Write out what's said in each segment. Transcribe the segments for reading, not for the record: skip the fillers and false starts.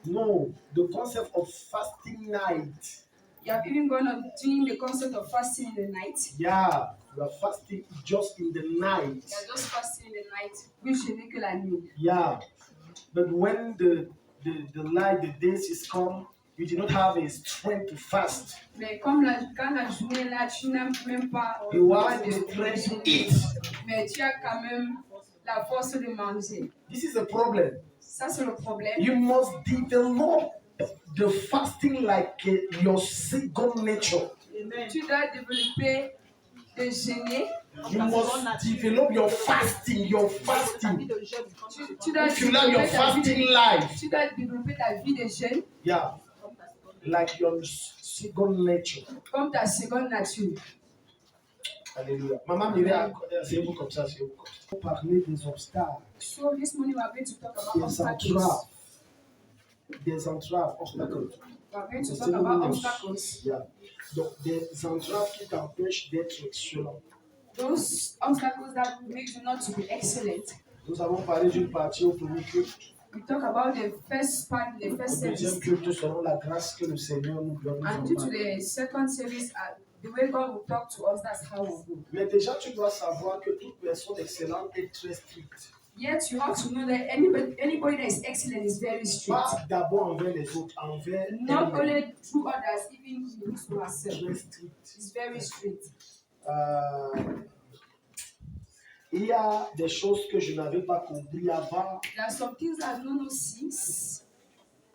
No, the concept of fasting night. You have even gone on doing the concept of fasting in the night. Yeah, you are fasting just in the night. You are just fasting in the night, which is la nuit. Yeah, but when the light, the days is come, you do not have a strength to fast. Mais comme quand la journée est là, tu n'as même pas You have the strength to eat. mais tu as quand même la force de manger. This is a problem. Ça, c'est le problème. You must develop the fasting like your second nature. Amen. Tu dois développer de jeûner. You must develop your fasting. Tu dois if you learn your fasting life. Tu dois développer ta vie de jeûne. Yeah, like your second nature. Comme ta seconde nature. Alléluia. Maman Myriam, c'est vous comme ça, c'est vous comme ça. Pour parler des obstacles. So this morning we are going to talk about obstacles. Des entraves, obstacles. We are going to talk about obstacles. Yeah. Donc, des entraves qui t'empêchent d'être excellent. Those obstacles that make you not to be excellent. Nous avons parlé d'une partie au premier culte. We talk about the first part, the first service. Deuxième culte selon la grâce que le Seigneur nous donne. And due to the second service, the way God will talk to us, that's how we go. Mais déjà, tu dois savoir que toute personne excellente est très stricte. Yet you have to know that anybody that is excellent is very strict. Pas d'abord envers les autres, envers not only through others, even through ourselves. Très strict. It's very strict. Il y a des choses que je n'avais pas compris avant. There are some things that I don't know since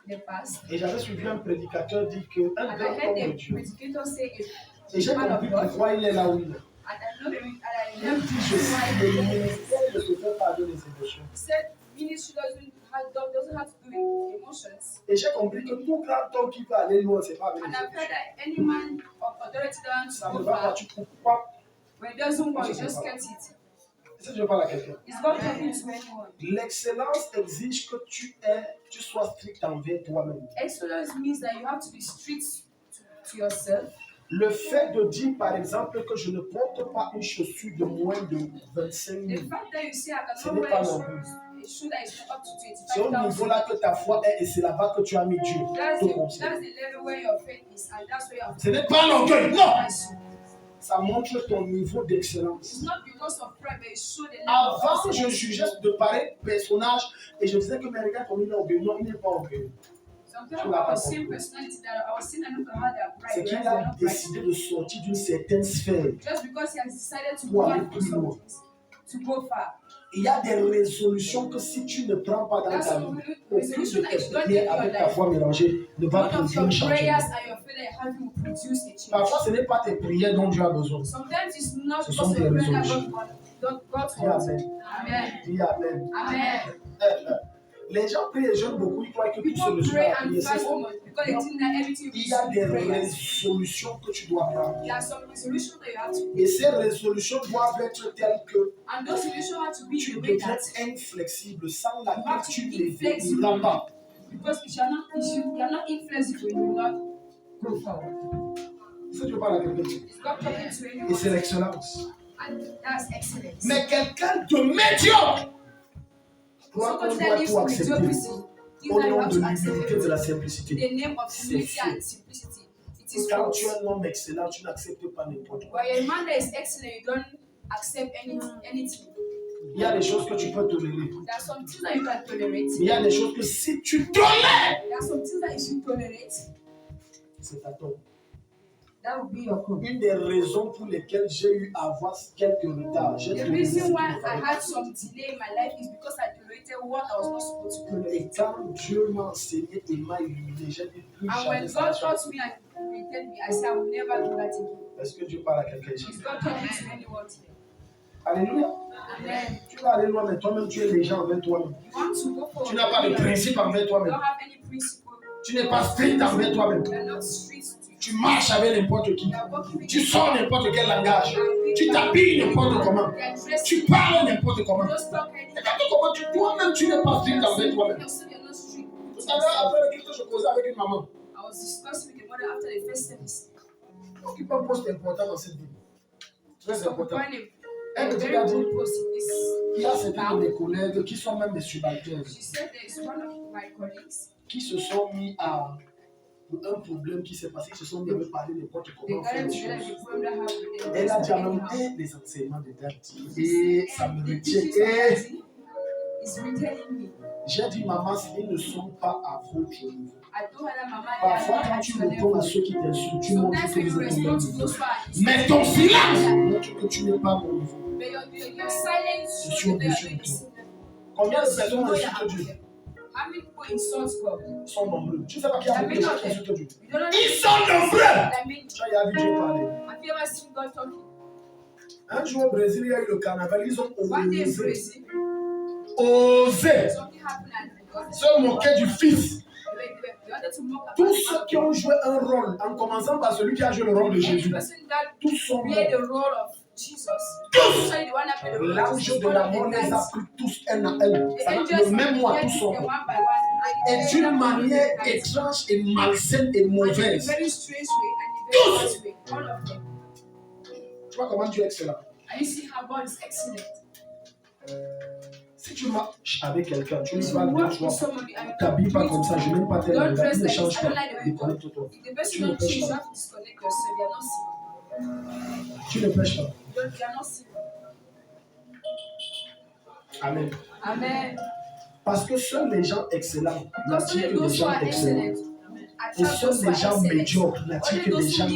the past. Et j'avais suivi un prédicateur dire que un grand homme de Dieu. Et j'ai compris pourquoi il est là où il est. Il dit le ministère ne se fait pas avec les émotions. Et j'ai compris que tout grand homme qui peut aller loin, c'est pas avec les émotions. Ça ne va pas, tu ne coupes pas. When it doesn't work, just cut it. Si je parle à quelqu'un. L'excellence exige que tu sois strict envers toi-même. Excellence means that you have to be strict to yourself. Le fait de dire, par exemple, que je ne porte pas une chaussure de moins de 25 000, ce n'est pas non plus. C'est au niveau-là que ta foi est et c'est là-bas que tu as mis Dieu. Ce n'est pas l'orgueil, non! Ça montre ton niveau d'excellence. Avant, je jugeais de pareils personnages et je disais que mes regards comme il est orgueilleux. Non, il n'est pas orgueilleux. C'est qu'il a décidé de sortir d'une certaine sphère pour aller plus loin. Il y a des résolutions que si tu ne prends pas dans ta vie, aucune de tes prières avec ta foi mélangée ne va produire un changement. Parfois, ce n'est pas tes prières dont Dieu a besoin. Ce sont tes résolutions. Dis Amen. Amen. Les gens prient et jeûnent beaucoup, ils croient que tout se résume à la prière. C'est faux. Il y a des résolutions que tu dois prendre. Et ces résolutions doivent être telles que tu deviens inflexible sans laquelle tu ne prends pas. Si tu parles à quelqu'un, et c'est l'excellence. Mais quelqu'un de médiocre, toi, on doit tout accepter au nom de l'humilité, de la simplicité. C'est faux. Quand tu es un homme excellent, tu n'acceptes pas n'importe quoi. Il y a des choses que tu peux tolérer. Il y a des choses que si tu tolères, c'est à toi. Une des raisons pour lesquelles j'ai eu à avoir quelques retards. The reason why I had some delay in my life is because I tolerated what I was not supposed to tolerate. Et quand Dieu m'a enseigné et m'a illuminé, j'ai dit plus jamais. And when God taught me and corrected me, I said I will never do that again. Est-ce que Dieu parle à quelqu'un ici? Is God talking to anyone here? Alléluia. Amen. Tu vas aller loin, mais toi-même, tu es léger envers toi-même. Tu n'as pas de principe envers toi-même. Tu n'es pas strict envers toi-même. Tu marches avec n'importe qui. Tu sors n'importe quel langage. Tu t'habilles n'importe comment. Tu parles n'importe comment. Regarde comment toi-même, tu n'es pas strict envers toi-même. Tout à l'heure, après le culte, je causais avec une maman. Qui peut un poste important dans cette vie. Très important. Elle me dit, il y a certains de mes collègues qui sont même des subalternes. qui se sont mis à un problème qui s'est passé, ils se sont mis à me parler n'importe comment faire les choses. Elle a dit à même les enseignements de Daddy. Et ça me retient. J'ai dit, maman, ils ne sont pas à votre niveau. Parfois, quand tu réponds à ceux qui t'insultent, tu montres que vous êtes au même niveau. Mais ton silence montre que tu n'es pas au niveau. Je suis au-dessus de toi. Combien de personnes insultent Dieu? Ils sont nombreux. Tu ne sais pas qu'il y a beaucoup de gens qui insultent Dieu. Ils sont nombreux. Tu as vu Dieu parler. Un jour au Brésil, il y a eu le carnaval. Ils ont osé se moquer du Fils. Tous ceux qui ont joué un rôle, en commençant par celui qui a joué le rôle de Jésus, tous sont morts. Tous. L'ange de la mort les a pris tous un à un. Le même mois, tous sont morts. Et d'une manière étrange et malsaine et mauvaise. Tous. Tu vois comment Dieu est excellent. Si tu marches avec quelqu'un, tu ne parles pas, tu ne t'habilles pas comme ça, je n'aime pas tel langage, tu ne changes pas, déconnecte-toi. Tu ne pêches pas. Tu ne pêches pas. Amen. Amen. Parce que seuls les gens excellents n'attirent que des gens excellents. Et seuls les gens médiocres n'attirent que des gens.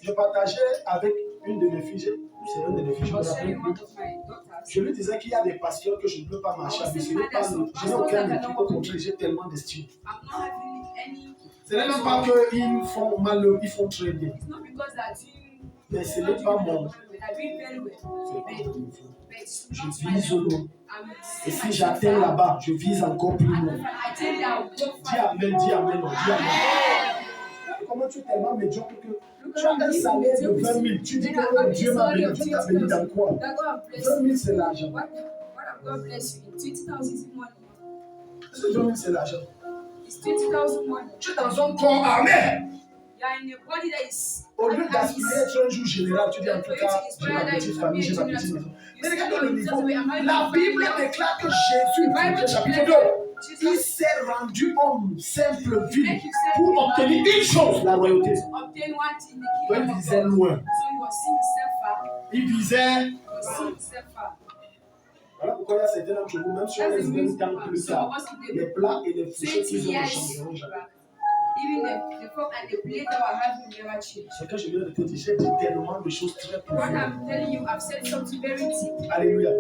Je partageais avec une de mes filles, c'est une de mes filles, je lui disais qu'il y a des pasteurs que je ne peux pas marcher avec. Je n'ai aucun mépris, au contraire, j'ai tellement d'estime. Ce n'est même pas qu'ils font mal, ils font très bien. Mais ce n'est pas mon. Je vise loin. Et si j'atteins là-bas, je vise encore plus loin. Dis amen, dis amen, dis amen. Comment tu es tellement médiocre que tu as un salaire de 20 000. Tu dis que Dieu m'a béni. Tu t'as béni dans quoi? 20 000 c'est l'argent. Est-ce que 20 000 c'est l'argent? Tu es dans un corps armé. Au lieu d'aspirer être un jour général, tu dis en tout cas, j'ai ma petite famille, j'ai ma petite maison. Mais regarde le niveau. La Bible déclare que Jésus, chapitre 2, il s'est rendu homme, simple vie, pour obtenir une chose, la royauté. Il visait loin. Il visait. Voilà pourquoi il y a certains d'entre vous, même si on les 20 ans plus tard, les plats et les fourchettes qu'ils ont ne changeront jamais. C'est que je viens de te dire, j'ai dit tellement de choses très profondes. Alléluia.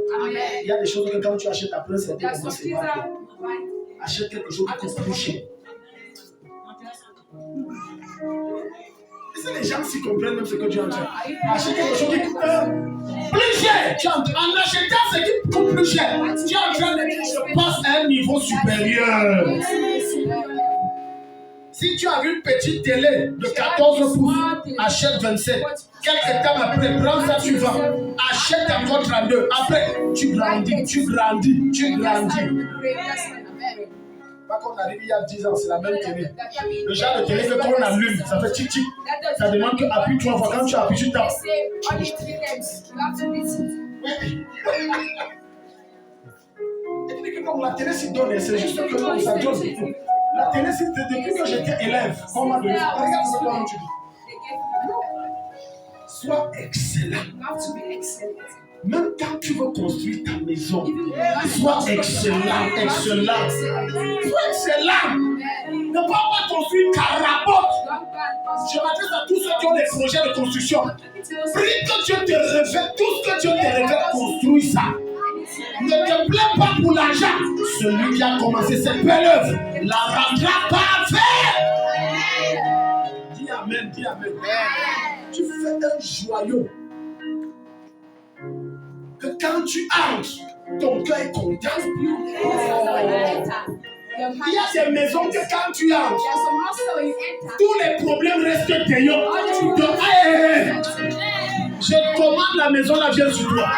Il y a des choses que quand tu achètes après un certain moment, c'est pas bien. Achète quelque chose qui coûte plus cher. Est-ce que les gens s'y comprennent même ce que Dieu a dit? Achète quelque chose qui coûte plus cher. En achetant ce qui coûte plus cher, tu es en train de dire je passe à un niveau supérieur. Si tu as une petite télé de 14 pouces, achète 27. Quelques temps après, prends ça, tu vas. Achète encore 32. Après, tu grandis, tu grandis, tu grandis. Pas qu'on arrive il y a 10 ans, c'est la même télé. Le genre de télé que quand on allume, ça fait tic tic. Ça demande que appuie 3 fois. Quand tu appuies, tu tapes. Et comme la télé s'y donne, c'est juste que ça donne. La télé, c'est depuis que j'étais élève. On m'a donné. Regarde ce que tu dis. Sois excellent. Même quand tu veux construire ta maison, sois excellent, excellent. Sois excellent. Ne pas construire carabote. Je m'adresse à tous ceux qui ont des projets de construction. Prie que Dieu te révèle. Tout ce que Dieu te révèle, construis ça. Ne te plains pas pour l'argent. Celui qui a commencé cette belle œuvre la rendra parfaite. Dis amen, dis amen. Tu fais un joyau. Que quand tu entres, ton cœur est content. Il y a des maisons que quand tu entres, tous les problèmes restent derrière. Je commande la maison, la vient sur toi.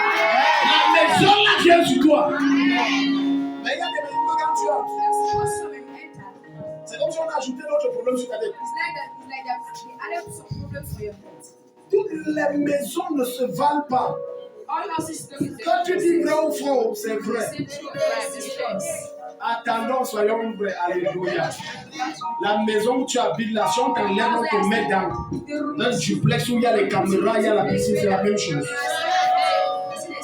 La maison, la vient sur toi. Mais il y a des maisons que quand tu entres, c'est comme si on a ajouté d'autres problèmes sur ta tête. Toutes les maisons ne se valent pas. Quand tu dis vrai ou faux, c'est vrai. Attendons, soyons vrais. Alléluia. La maison où tu habites, là, si on t'enlève, on te met dans un duplex où il y a les caméras, il y a la piscine, c'est la même chose.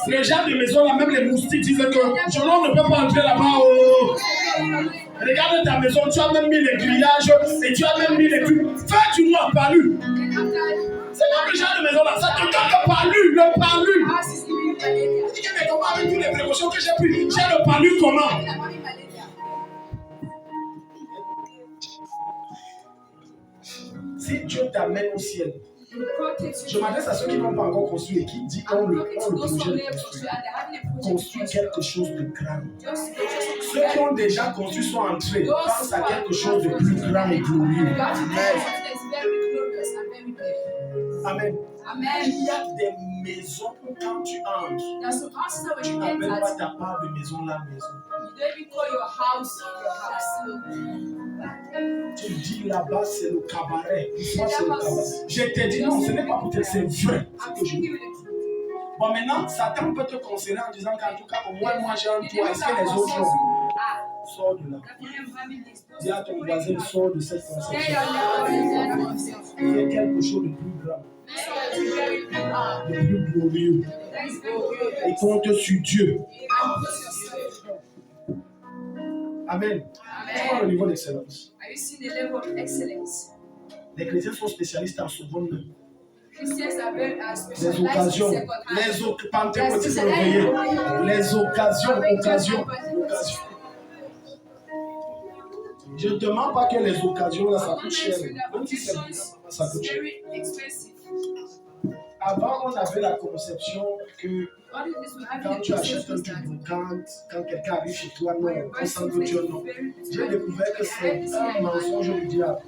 Les gens de maison, là, même les moustiques disent que on ne peut pas entrer là-bas. Oh. Regarde ta maison, tu as même mis les grillages et tu as même mis les trucs. Fais du noir palu. C'est pas le genre de maison là, ça te donne le palu, le palu. Tu dis, mais comment avec toutes les précautions que j'ai prises, j'ai le palu comment? Si Dieu t'amène au ciel, je m'adresse à ceux qui n'ont pas encore construit et qui disent qu'on le projet de construire quelque chose de grand. Ceux qui ont déjà construit sont entrés, pensent à quelque chose de plus grand et glorieux. Amen. Amen. Il y a des maisons où quand tu entres, tu n'appelles pas ta part de maison la maison. Tu dis là-bas c'est le cabaret. Ici c'est le cabaret. Je te dis non, ce n'est pas peut-être, c'est vrai. Bon, maintenant, Satan peut te conseiller en disant qu'en tout cas, au moins moi j'ai un toit. Est-ce que les autres ont? Sors de là. Dis à ton voisin, sors de cette conception. Fais quelque chose de plus grand, de plus glorieux. Et compte sur Dieu. Amen. Tu vois le niveau d'excellence. Les chrétiens sont spécialistes en seconde main. Les occasions, les occasions. Je ne te demande pas que les occasions là ça coûte cher. Même si c'est ça coûte cher. Avant, on avait la conception que quand tu achètes un truc brocante, quand quelqu'un arrive chez toi, non, on sent que Dieu non. J'ai découvert que c'est un mensonge du diable.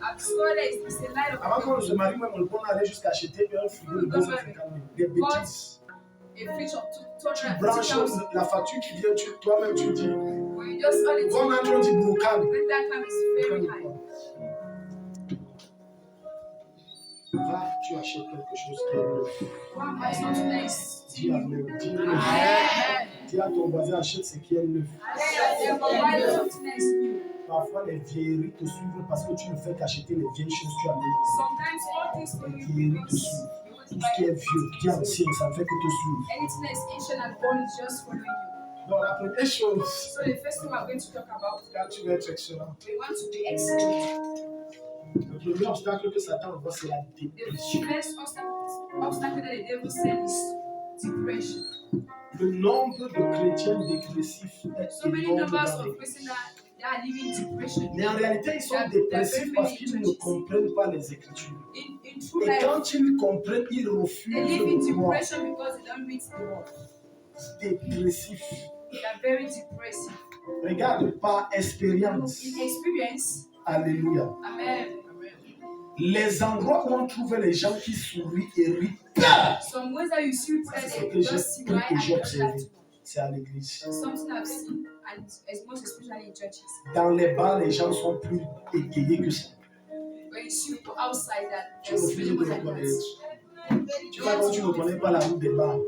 Avant qu'on se marie, même on allait jusqu'à acheter un frigo de 250 000. Des bêtises. Tu branches la facture qui vient, toi-même tu dis. Quand on a dit brocante. Va, tu achètes quelque chose qui est neuf. Dis amen. Dis à ton voisin, achète ce qui est neuf. Parfois, les vieilleries te suivent parce que tu ne fais qu'acheter les vieilles choses que tu as mis. Les vieilleries te suivent. Tout ce qui est vieux, qui est ancien, ça ne fait que te suivre. Donc, la première chose, quand tu veux être excellent, le premier obstacle que Satan envoie, c'est la dépression. Le nombre de chrétiens dépressifs est énorme dans l'Église. Mais en réalité, ils sont dépressifs parce qu'ils ne comprennent pas les Écritures. Et quand ils comprennent, ils refusent de croire. Dépressifs. Regarde par expérience. Alléluia. Amen. Les endroits où on trouve les gens qui sourient et rient, c'est ce que j'ai observé. C'est à l'église. Dans les bars, les gens sont plus égayés que ça. Tu refuses de reconnaître. Tu vois quand tu ne connais pas la route des bars.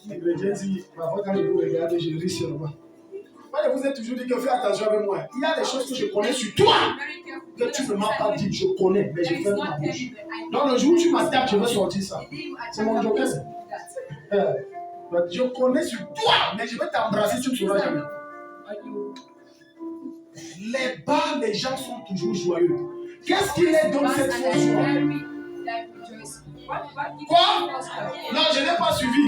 Les chrétiens disent, parfois quand je vous regarde, je ris seulement. Moi, je vous ai toujours dit que fais attention avec moi. Il y a des choses que je connais sur toi que tu ne m'as pas dit. Je connais, mais je ferme ma bouche. Donc le jour où tu m'attaques, je vais sortir ça. C'est mon joker. Je connais sur toi, mais je vais t'embrasser, tu ne sauras jamais. Les bars, les gens sont toujours joyeux. Qu'est-ce qui les donne cette fausse joie? Quoi? Non, je n'ai pas suivi.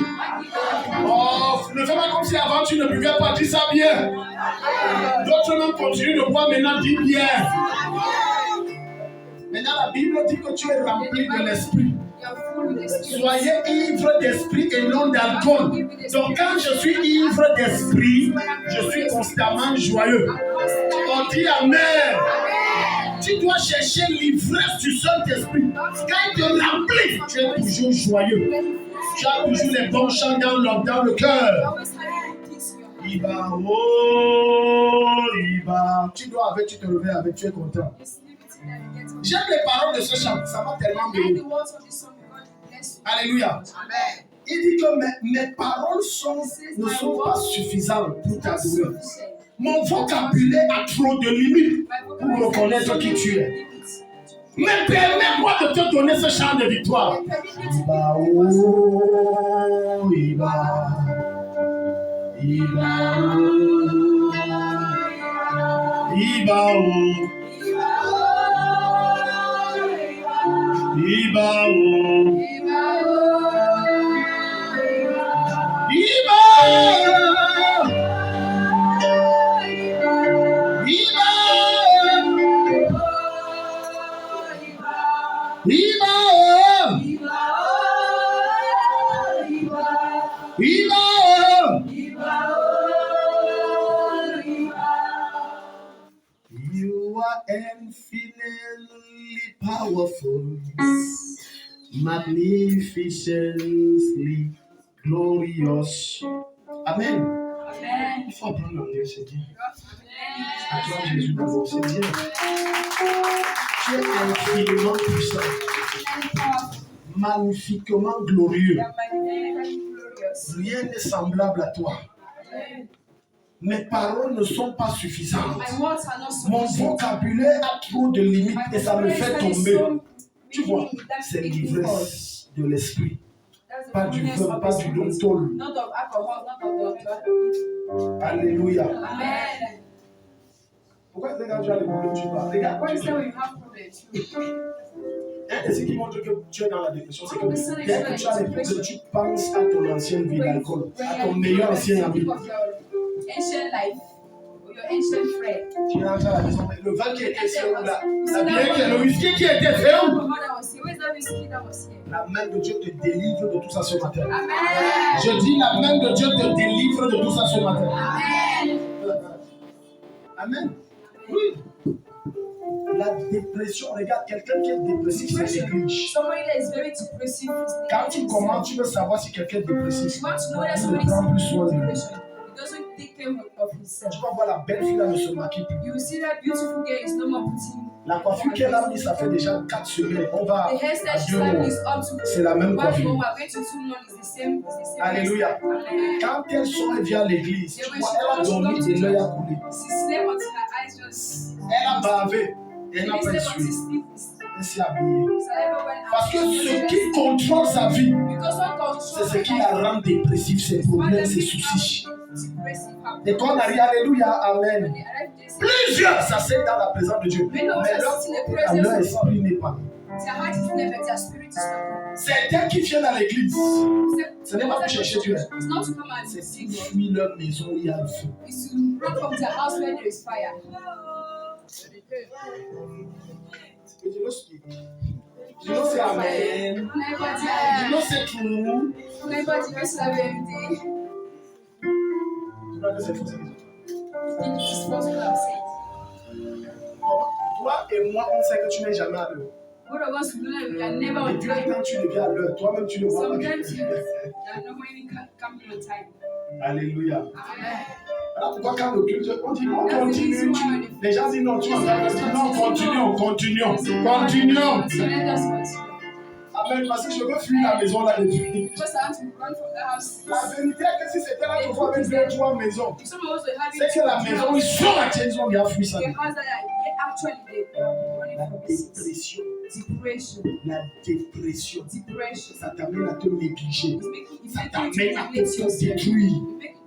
Oh, ne fais pas comme si avant tu ne buvais pas, dis ça bien. D'autres même continuent de boire, maintenant dis bien. Maintenant la Bible dit que tu es rempli de l'esprit. Soyez ivre d'esprit et non d'alcool. Donc quand je suis ivre d'esprit, je suis constamment joyeux. On dit Amen. Tu dois chercher l'ivresse du Saint-Esprit. Quand il te remplit, tu es toujours joyeux. Tu as toujours les bons chants dans le cœur. Iba, oh, Iba. Tu dois avec, tu te réveilles avec, tu es content. J'aime les paroles de ce chant, ça m'a tellement béni. Alléluia. Il dit que mes paroles ne sont pas suffisantes pour t'adorer. Mon vocabulaire a trop de limites pour reconnaître qui tu es. Mais permets-moi de te donner ce chant de victoire. Iba, oh, Iba. Iba, oh. Iba, oh. Iba, oh. Iba, you are infinitely powerful, magnificently glorious. Amen. Il faut apprendre l'anglais, c'est bien. Acclame Jésus d'abord, c'est bien. Tu es infiniment puissant, magnifiquement glorieux. Rien n'est semblable à toi. Mes paroles ne sont pas suffisantes. Mon vocabulaire a trop de limites et ça me fait tomber. Tu vois, c'est l'ivresse de l'esprit. Pas du vin, pas du dontol. Alléluia. Amen. Pourquoi tu as les problèmes tu parles? Regarde. Un des signes qui montre que tu es dans la dépression, c'est que dès que tu as les problèmes, tu penses à ton ancienne vie d'alcool, à ton meilleur ancien ami. Ancient life, or your ancient friend. Tu rentres à la maison, le vin qui était fait où là? La bière qui est le whisky qui était fait où? La main de Dieu te délivre de tout ça ce matin. Amen. Je dis la main de Dieu te délivre de tout ça ce matin. Amen. Amen. Oui. La dépression, regarde, quelqu'un qui est dépressif, c'est néglige. Quand tu commences, tu veux savoir si quelqu'un est dépressif. Tu ne prends plus soin de lui. Tu vas voir la belle fille là ne se maquille plus. La coiffure qu'elle a mis, ça fait déjà 4 semaines. On va à 2 mois. C'est la même coiffure. Alléluia. Quand elle sort, elle vient à l'église. Tu vois, elle a dormi et l'œil a coulé. Elle a bavé. Elle n'a pas essuyé. Elle s'est habillée. Parce que ce qui contrôle sa vie, c'est ce qui la rend dépressive, ses problèmes, ses soucis. Et quand on arrive, alléluia, amen. Plusieurs s'asseyent dans la présence de Dieu, mais leur esprit n'est pas. Certains qui viennent à l'église, ce n'est pas pour chercher Dieu, c'est pour fuir leur maison où il y a le feu. You know speak. You know say amen. You know say true. Toi et moi, on sait que tu n'es jamais à l'heure. Et puis quand tu deviens à l'heure, toi-même tu ne vois pas. Alléluia. Alors pourquoi quand le culte, on dit on continue, les gens disent non, tu vas dire non, continuons. Amen, parce que je veux fuir la maison là depuis. La vérité est que si c'était là tu vois avec 2-3 maisons, c'est que la maison, ils sont à tienne, ils ont bien fui ça. La dépression, ça t'amène à te négliger, ça t'amène à te détruire.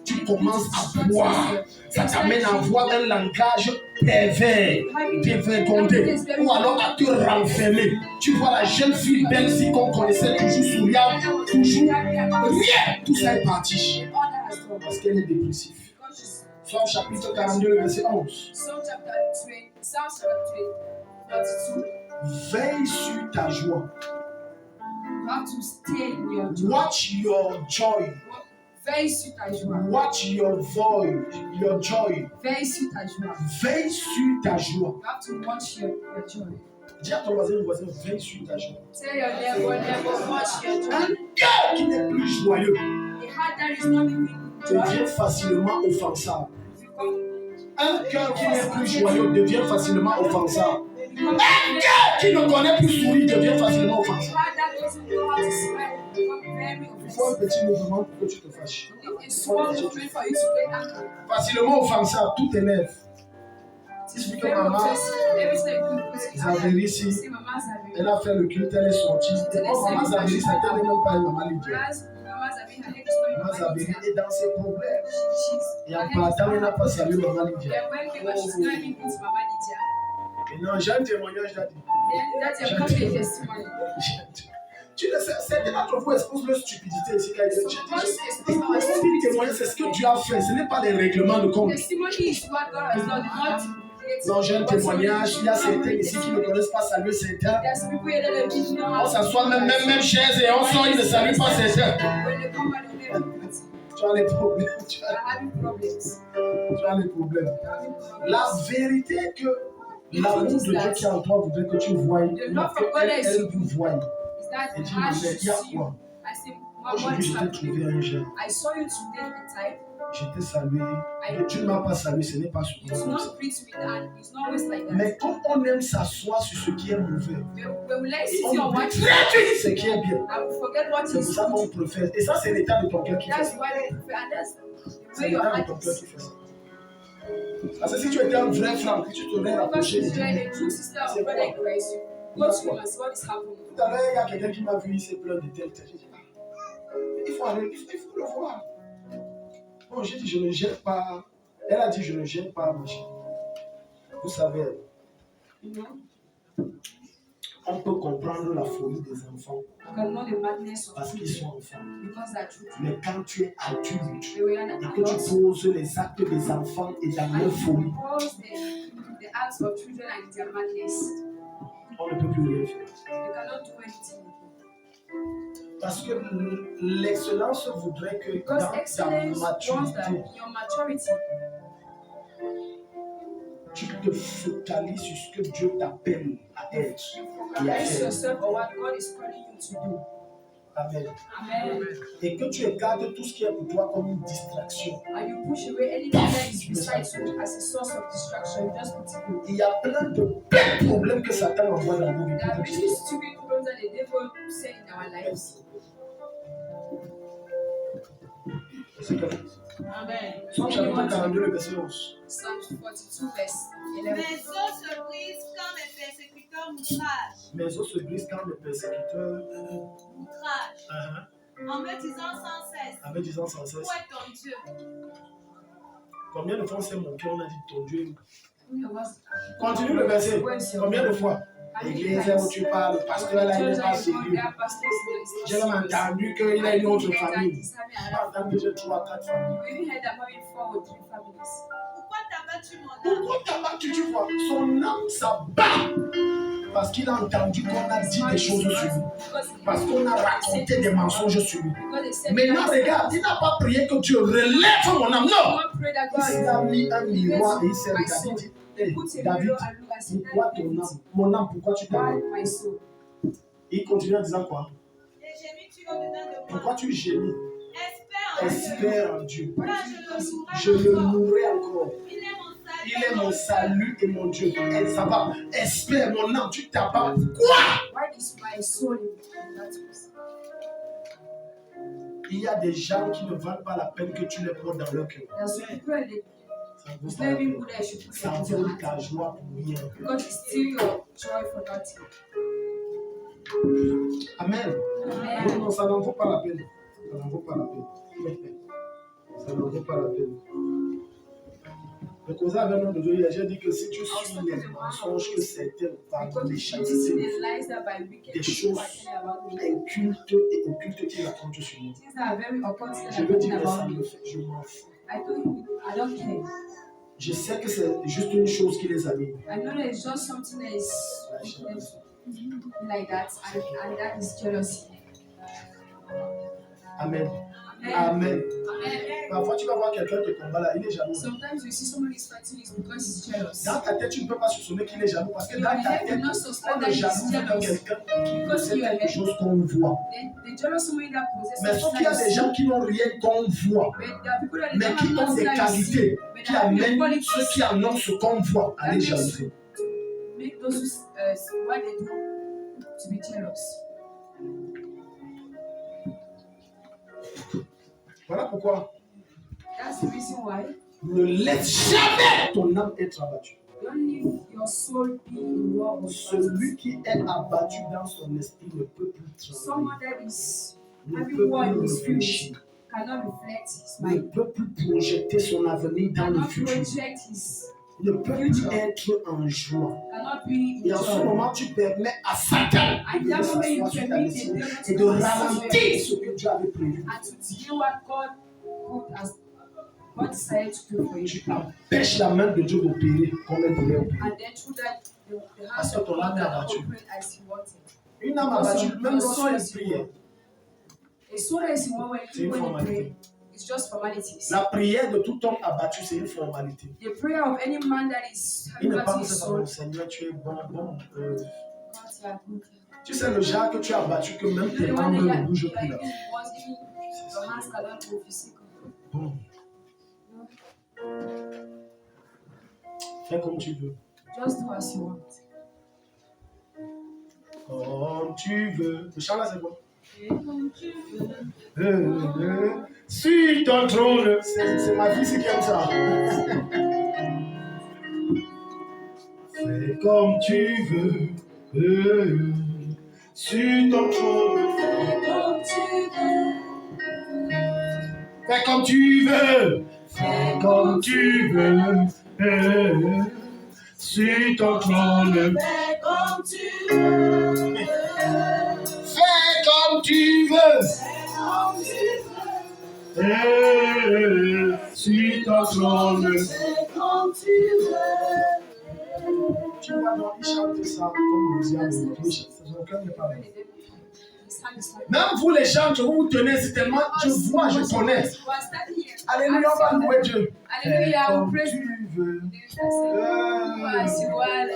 Tu commences à boire, ça t'amène à avoir un langage pervers, dévergondé, ou alors à te renfermer. Tu vois la jeune fille belle fille qu'on connaissait toujours souriante, toujours rien, tout ça est parti parce qu'elle est dépressive. Psalm chapitre 42, verset 11. Veille sur ta joie. Watch your joy. Veille sur ta joie. Watch your joy. Veille sur ta joie. Veille sur ta joie. You have to watch your joy. Dis à ton voisin, veille sur ta joie. Tell your neighbor, watch your joy. Un cœur qui n'est plus joyeux A heart that is not even devient facilement offensable. Un cœur qui n'est plus joyeux devient facilement offensable. Un cœur qui ne connaît plus sourire devient facilement offensant. Il faut un petit mouvement pour que tu te fâches. Facilement offensable, tout t'énerve. Si que maman, Zaveri ici, elle a fait le culte, elle est sortie. Et quand maman Zaveri, ça n'était même pas une maman Lydia. Maman Zaveri est dans ses problèmes. Et en partant, elle n'a pas salué maman Lydia. Et non, j'ai un témoignage d'Adi. Tu le sais, certains d'entre vous exposent leur stupidité ici. Mon témoignage, c'est ce que Dieu a fait. Ce n'est pas les règlements de compte. Non, j'ai un témoignage. Il y a certains ici qui ne connaissent pas saluer certains. On s'assoit même chaise et on sort, ils ne saluent pas certains. Tu as les problèmes. Tu as les problèmes. La vérité est que l'amour de Dieu qui est en toi voudrait que tu voies, elle vous voie. Et dis, mais il y a quoi? Aujourd'hui, je t'ai trouvé un jeune. Je t'ai salué. Tu ne m'as pas salué, ce n'est pas souvent. Mais quand on aime s'asseoir sur ce qui est mauvais, et on oublie ce qui est bien, c'est pour ça qu'on préfère. Et ça, c'est l'état de ton cœur qui fait ça. C'est l'état de ton cœur qui fait ça. Parce que si tu étais un vrai frère, que tu t'aurais rapproché et dit, c'est quoi? Tout à l'heure, il y a quelqu'un qui m'a vu, il s'est plaint de tel. Il faut aller, il faut le voir. Bon, j'ai dit, je ne gêne pas. Elle a dit, je ne gêne pas, ma chérie. Vous savez, on peut comprendre la folie des enfants parce qu'ils sont enfants. Mais quand tu es adulte et que tu poses les actes des enfants et dans leur folie, on ne peut plus rien faire. Parce que l'excellence voudrait que dans ta maturité, tu te focalises sur ce que Dieu t'appelle à être et à faire. Amen. Et que tu écartes tout ce qui est pour toi comme une distraction. Il y a plein de belles problèmes que Satan envoie dans nos vies. Amen. Psalm chapitre 42, le verset 11. Mes os se brisent quand mes persécuteurs m'outragent. Mes os se brisent quand mes persécuteurs m'outragent. En me disant sans cesse. En me disant sans cesse. Où est ton Dieu? Combien de fois on s'est manqué, on a dit ton Dieu. Continue le verset. Combien de fois? L'église où tu parles, le pasteur là, il n'est pas sérieux. J'ai même entendu qu'il a une autre famille. J'ai entendu que j'ai 3 4 familles. Pourquoi t'as battu mon âme? Pourquoi t'as battu, tu vois? Son âme s'abat. Parce qu'il a entendu qu'on a dit des choses sur lui. Parce qu'on a raconté des mensonges sur lui. Maintenant, regarde, il n'a pas prié que Dieu relève mon âme. Non! Il s'est mis un miroir et il s'est regardé. Hey, David, pourquoi ton âme? Mon âme, pourquoi tu t'arrêtes? Il continue en disant quoi? Les gémis au-dedans de moi. Pourquoi tu gémis? Espère en Dieu. Je le mourrai encore. Il est mon salut et mon Dieu. Et ça va. Espère, mon âme, tu t'abattes. Quoi? Il y a des gens qui ne valent pas la peine que tu les portes dans leur cœur. Ça vaut ta joie pour rien. Amen. Non, ça n'en vaut pas la peine. Ça n'en vaut pas la peine. Ça n'en vaut pas la peine. Le causé avec un autre Dieu, j'ai dit que si tu suis les mensonges que certains par méchanceté, des choses incultes et occultes qui racontent sur nous, je veux dire que ça me fait, je m'en fous. Je sais que c'est juste une chose qui les anime. Amen. Amen. Parfois, tu vas voir quelqu'un te combat là, il est jaloux. Dans ta tête, tu ne peux pas soupçonner qu'il est jaloux parce que dans ta tête, on est jaloux de quelqu'un qui possède quelque chose qu'on voit. Mais sauf qu'il y a des gens qui n'ont rien qu'on voit, mais qui ont des qualités qui amènent ceux qui en ont ce qu'on voit à les jalouser. those what they do to be jealous. Voilà pourquoi That's the reason why ne laisse jamais ton âme être abattue. don't leave your soul be in war with Celui qui est abattu dans son esprit ne peut plus someone travailler, that is ne having peut war in plus his spirit réfléchir, cannot reflect his ne mind, peut plus projeter son avenir dans le cannot futur, project his, ne peut plus être en joie. cannot be Et in en ce joy. moment, tu permets à Satan And de that's s'asseoir why you sur ta permit the destinée devil et de to ralentir ce que Dieu avait prévu. and to do what God decided to do for you. Tu empêches la main de Dieu d'opérer comme elle voulait opérer. And then through that, the Parce hands que of ton God âme est cannot abattue. operate as he wanted. Une âme abattue, même lorsqu'elle prie, A soul that is in one way, c'est une when you formalité. pray, it's just formalities. La prière de tout homme abattu, c'est une formalité. The prayer of any man that is Il having ne parle his pas soul, au Seigneur, tu es bon. God, yeah, good. Tu sais le genre que tu as abattu, que même tes The membres one ne that bougent you plus là. are even was even your hands cannot move physical. Bon. Fais comme tu veux. Just do as you want. Comme tu veux. Le chant là, c'est bon. Comme tu veux. Sur ton trône. C'est ma fille qui aime ça. Fais comme tu veux. Sur ton trône. Comme tu veux. Fais comme tu veux. Sur ton trône. Fais comme tu veux. Fais comme tu veux. Comme tu veux. Sur ton trône. Fais comme tu veux. Tu vois, non, il chante ça comme Rosiane. Son cœur n'est pas là. His hand is like Même vous les gens que vous tenez, c'est tellement, je vois, je connais. You are standing here. Alléluia, on va louer Dieu. Hallelujah, I will Comme praise tu veux, as you are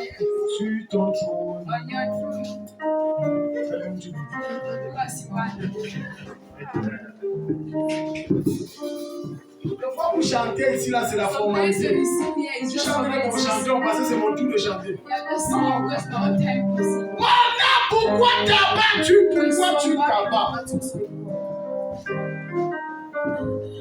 sur ton trône. on your throne. Fais comme tu veux. Do as you want. Le fois où vous chantez ici, là, c'est la Sometimes when formalité. you sing here, it's Tu just chantes avec mon formalities. chanteur parce que c'est mon tour de chanter. You are just singing because it's our time to sing. Voilà pourquoi t'as battu, pourquoi tu t'abats.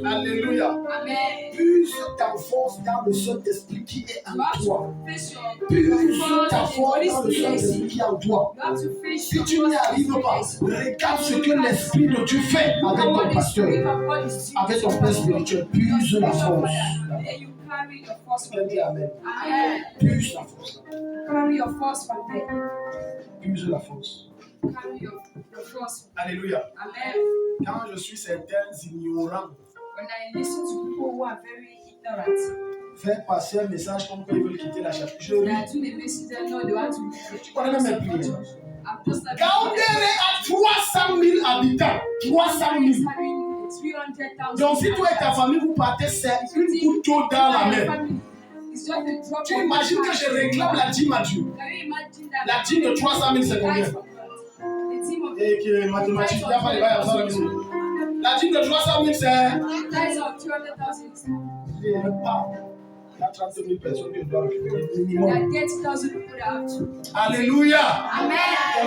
Alléluia. Amen. Puise ta force dans le Saint-Esprit qui est You en have toi. to face your Puise force ta in the force Holy dans le Spirit. Saint-Esprit qui est en toi. You have to face Si your tu n'y force arrives in the pas, Spirit. regarde ce que l'Esprit de Dieu fait Look avec at what ton the pasteur, Spirit of God is doing. avec ton père spirituel. Puise la force. Then you carry your force from Quelqu'un dit there. Amen. Amen. Puise la force. Carry your force from there. Puise la force. Carry your force. Alléluia. Amen. Quand je suis certains ignorants, When I listen to people who are very ignorant, faire passer un message comme quoi ils veulent quitter la chapelle, je they lis. are doing the message and know they want to leave. Tu connais même mes prières. I'm just like Gaoundéré a 300 000 habitants. 300 000. having 300,000. Donc si toi et ta famille vous partez, c'est une goutte d'eau dans la mer. It's just a drop Tu of imagines que water. je réclame la dîme à Dieu. Can you imagine that? La dîme de 300 000, c'est combien? The team of Et que mathématiques, il n'y a pas de bail à ça à la maison. La dîme de 300 000, c'est... guys of 200,000. Il n'y a pas. Il y a 30 000 personnes qui doivent récupérer There minimum. are 30,000 people that have to. Alléluia. Amen.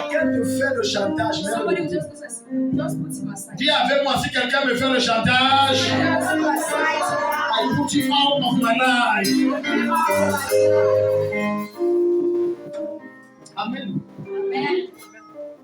Quelqu'un te fait le chantage. Somebody Même. will just put him aside. Dis avec moi, si quelqu'un me fait le chantage, Just put him aside. I put him out of my life. Amen. Amen.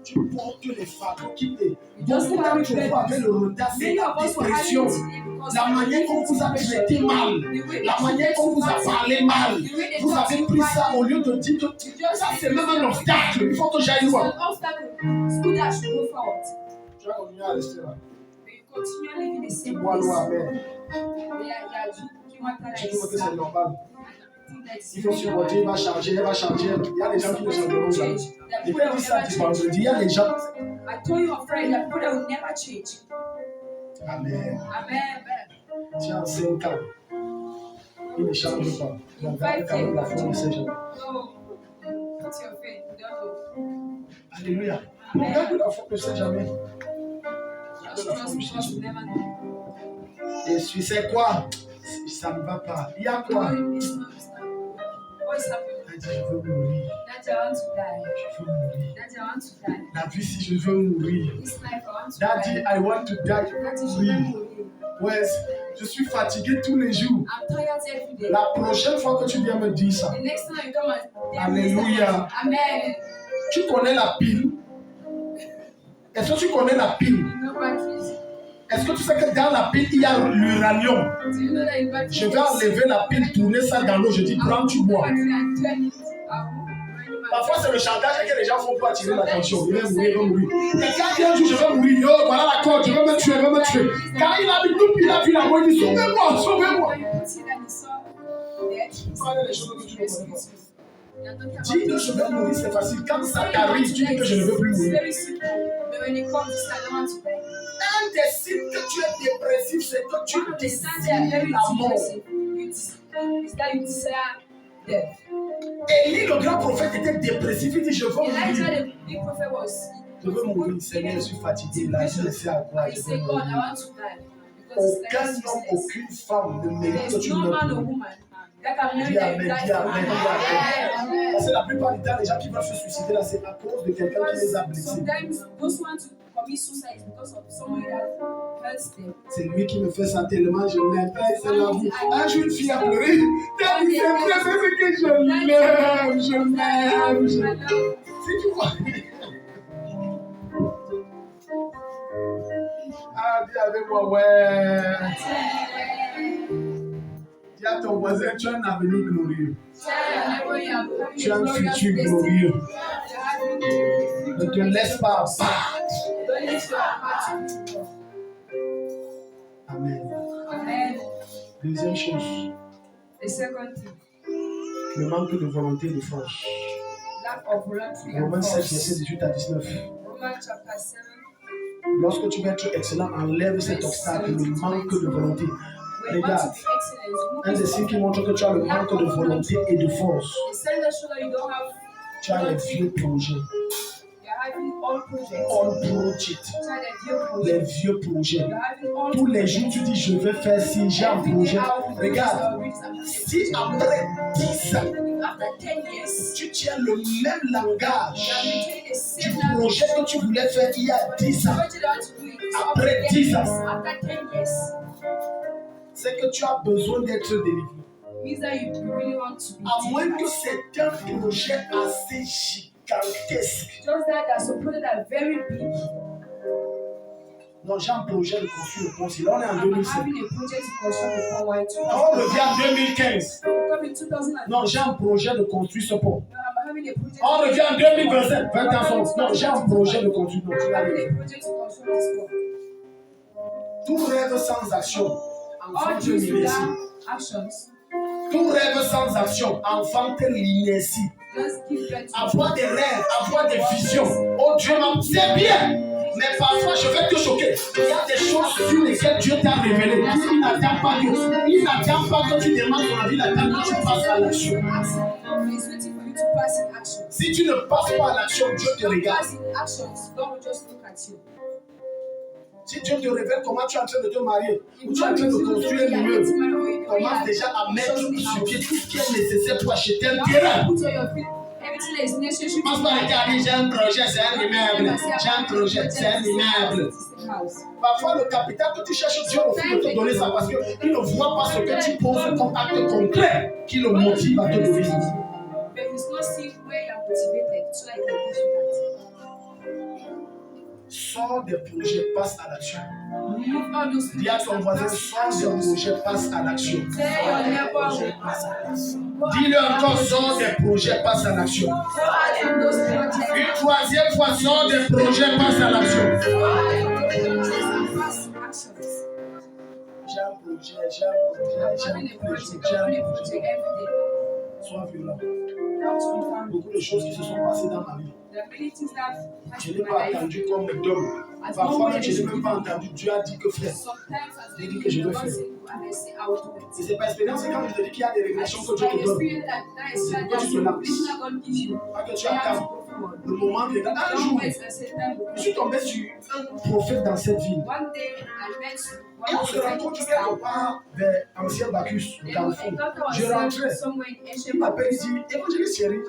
Tu portes les fardeaux qui te... Just Beaucoup carry d'entre vous avez le retard, c'est Many la of us were having dépression. it today because La manière qu'on vous a traité mal, la manière qu'on vous a parlé mal, vous avez pris ça au lieu de dire que ça c'est même un obstacle, il faut que j'aille it's loin. an obstacle. It's good that you go forward. Tu vas continuer à rester là. But you continue living the Tu same bois place. l'eau, amen. Tu Tu trouves que c'est normal. Il Il faut supporter, il va changer, elle va changer. Il y a des gens qui ne changeront jamais. Je t'ai dit ça du vendredi, il y a des gens. I told you on Friday that people that will never change. Amen. Amen. Tu as 5 ans. Il ne change pas. Donc, quand même la foi ne sait jamais. No. Put your faith. You don't know. Alléluia. Donc, quand la foi ne sait jamais. Just trust because you never know. Et tu sais quoi? Ça ne va pas. Il y a quoi? What is happening? Elle dit, je veux mourir. Daddy, I want to die. Je veux mourir. Daddy, I want to die. La vie, si je veux mourir. This life, I want to Daddy, die. I want to die. Je veux Daddy, je veux mourir. mourir. Ouais, je suis fatigué tous les jours. I'm tired every day. La prochaine fois que tu viens me dire ça, The next time you come and Alléluia. Amen. Tu connais la pile? Est-ce que tu connais la pile? You know batteries. Est-ce que tu sais que dans la pile, il y a l'uranium? Do you know that you batteries? Je vais enlever la pile, tourner ça dans l'eau. Je dis, prends, tu bois. Parfois, c'est le chantage que les gens font pour attirer l'attention. Il va mourir, il va mourir. Quelqu'un dit un jour, je vais mourir. Oh, voilà la corde, je vais me tuer, je vais me tuer. Quand il a vu tout, il a vu la mort, il dit, sauvez-moi, sauvez-moi. Parlez les choses que tu ne connais pas. Dis que je vais mourir, c'est facile. Quand ça t'arrive, tu dis que je ne veux plus mourir. Un des signes que tu es dépressif, c'est que tu désires la mort. Élie, le grand prophète, était dépressif. Il dit, je veux mourir. Je veux mourir, Seigneur, je suis fatigué. Là, je ne sais à quoi. Je veux mourir. Aucun homme, aucune femme ne mérite que tu meurs. Dis amen, dis amen, dis amen. Parce que la plupart du temps, les gens qui veulent se suicider là, c'est à cause de quelqu'un qui les a blessés. C'est lui qui me fait ça tellement, je l'aime. C'est l'amour. Un jour, une fille a pleuré. T'as dit, c'est ce que je l'aime, je l'aime, je l'aime. Si tu vois. Ah, dis avec moi, ouais. Dis à ton voisin, tu as un avenir glorieux. Tu as un futur glorieux. Ne te laisse pas abattre. Amen. Deuxième chose, le manque de volonté et de force. Romains 7, verset 18 à 19. Lorsque tu veux être excellent, enlève cet obstacle, le manque de volonté. Regarde, un des signes qui montre que tu as le manque de volonté et de force. Tu as les vieux projets. All project. Les vieux projets. Tous les jours, tu dis je vais faire si j'ai un projet. Regarde, si après 10 ans, tu tiens le même langage du projet que tu voulais faire il y a 10 ans, après 10 ans, c'est que tu as besoin d'être délivré. À moins que c'est un projet assez gigantesque. Non, j'ai un projet de construire le pont. Si là, on est en 2007. On revient en 2015. Non, j'ai un projet de construire ce pont. On revient en 2027. 20 ans sont. Non, j'ai un projet de construire. Non, tu vas aller. Tout rêve sans action enfante l'inertie. Tout rêve sans action enfante l'inertie. Avoir des rêves, avoir des visions. Oh Dieu, c'est bien. Mais parfois, je vais te choquer. Il y a des choses sur lesquelles Dieu t'a révélé. Il n'attend pas que tu demandes ton avis, il attend que tu passes à l'action. Si tu ne passes pas à l'action, Dieu te regarde. Si Dieu te révèle comment tu es en train de te marier, ou tu es en train de construire un immeuble, commence déjà à mettre sur pied tout ce qui est nécessaire pour acheter un terrain. Pense pas regarder, j'ai un projet, c'est un immeuble. J'ai un projet, c'est un immeuble. Parfois, le capital que tu cherches, Dieu refuse de te donner ça parce qu'il ne voit pas ce que tu poses comme acte concret qui le motive à te donner ça. Sors des projets, passe à l'action. Dis à ton voisin, sors des projets, passe à l'action. Dis-le encore, sors des projets, passe à l'action. Une troisième fois, sors des projets, passe à l'action. J'ai un projet. Sois violent. Beaucoup de choses qui se sont passées dans ma vie. Je n'ai pas attendu comme d'homme. Parfois, je n'ai même pas entendu. Dieu a dit que faire. Il dit que je veux faire. Et c'est par expérience quand je te dis qu'il y a des révélations que Dieu te donne. C'est que tu te lances. Pas que tu attends. forward. Le moment de un Don't jour, wait a certain je suis tombé sur un prophète dans cette ville. One day I met Et on one se rencontre prophet quelque part vers Ancien Bacchus, au Carrefour. Je rentrais. somewhere in Il ancient m'appelle, il dit, évangéliste Thierry,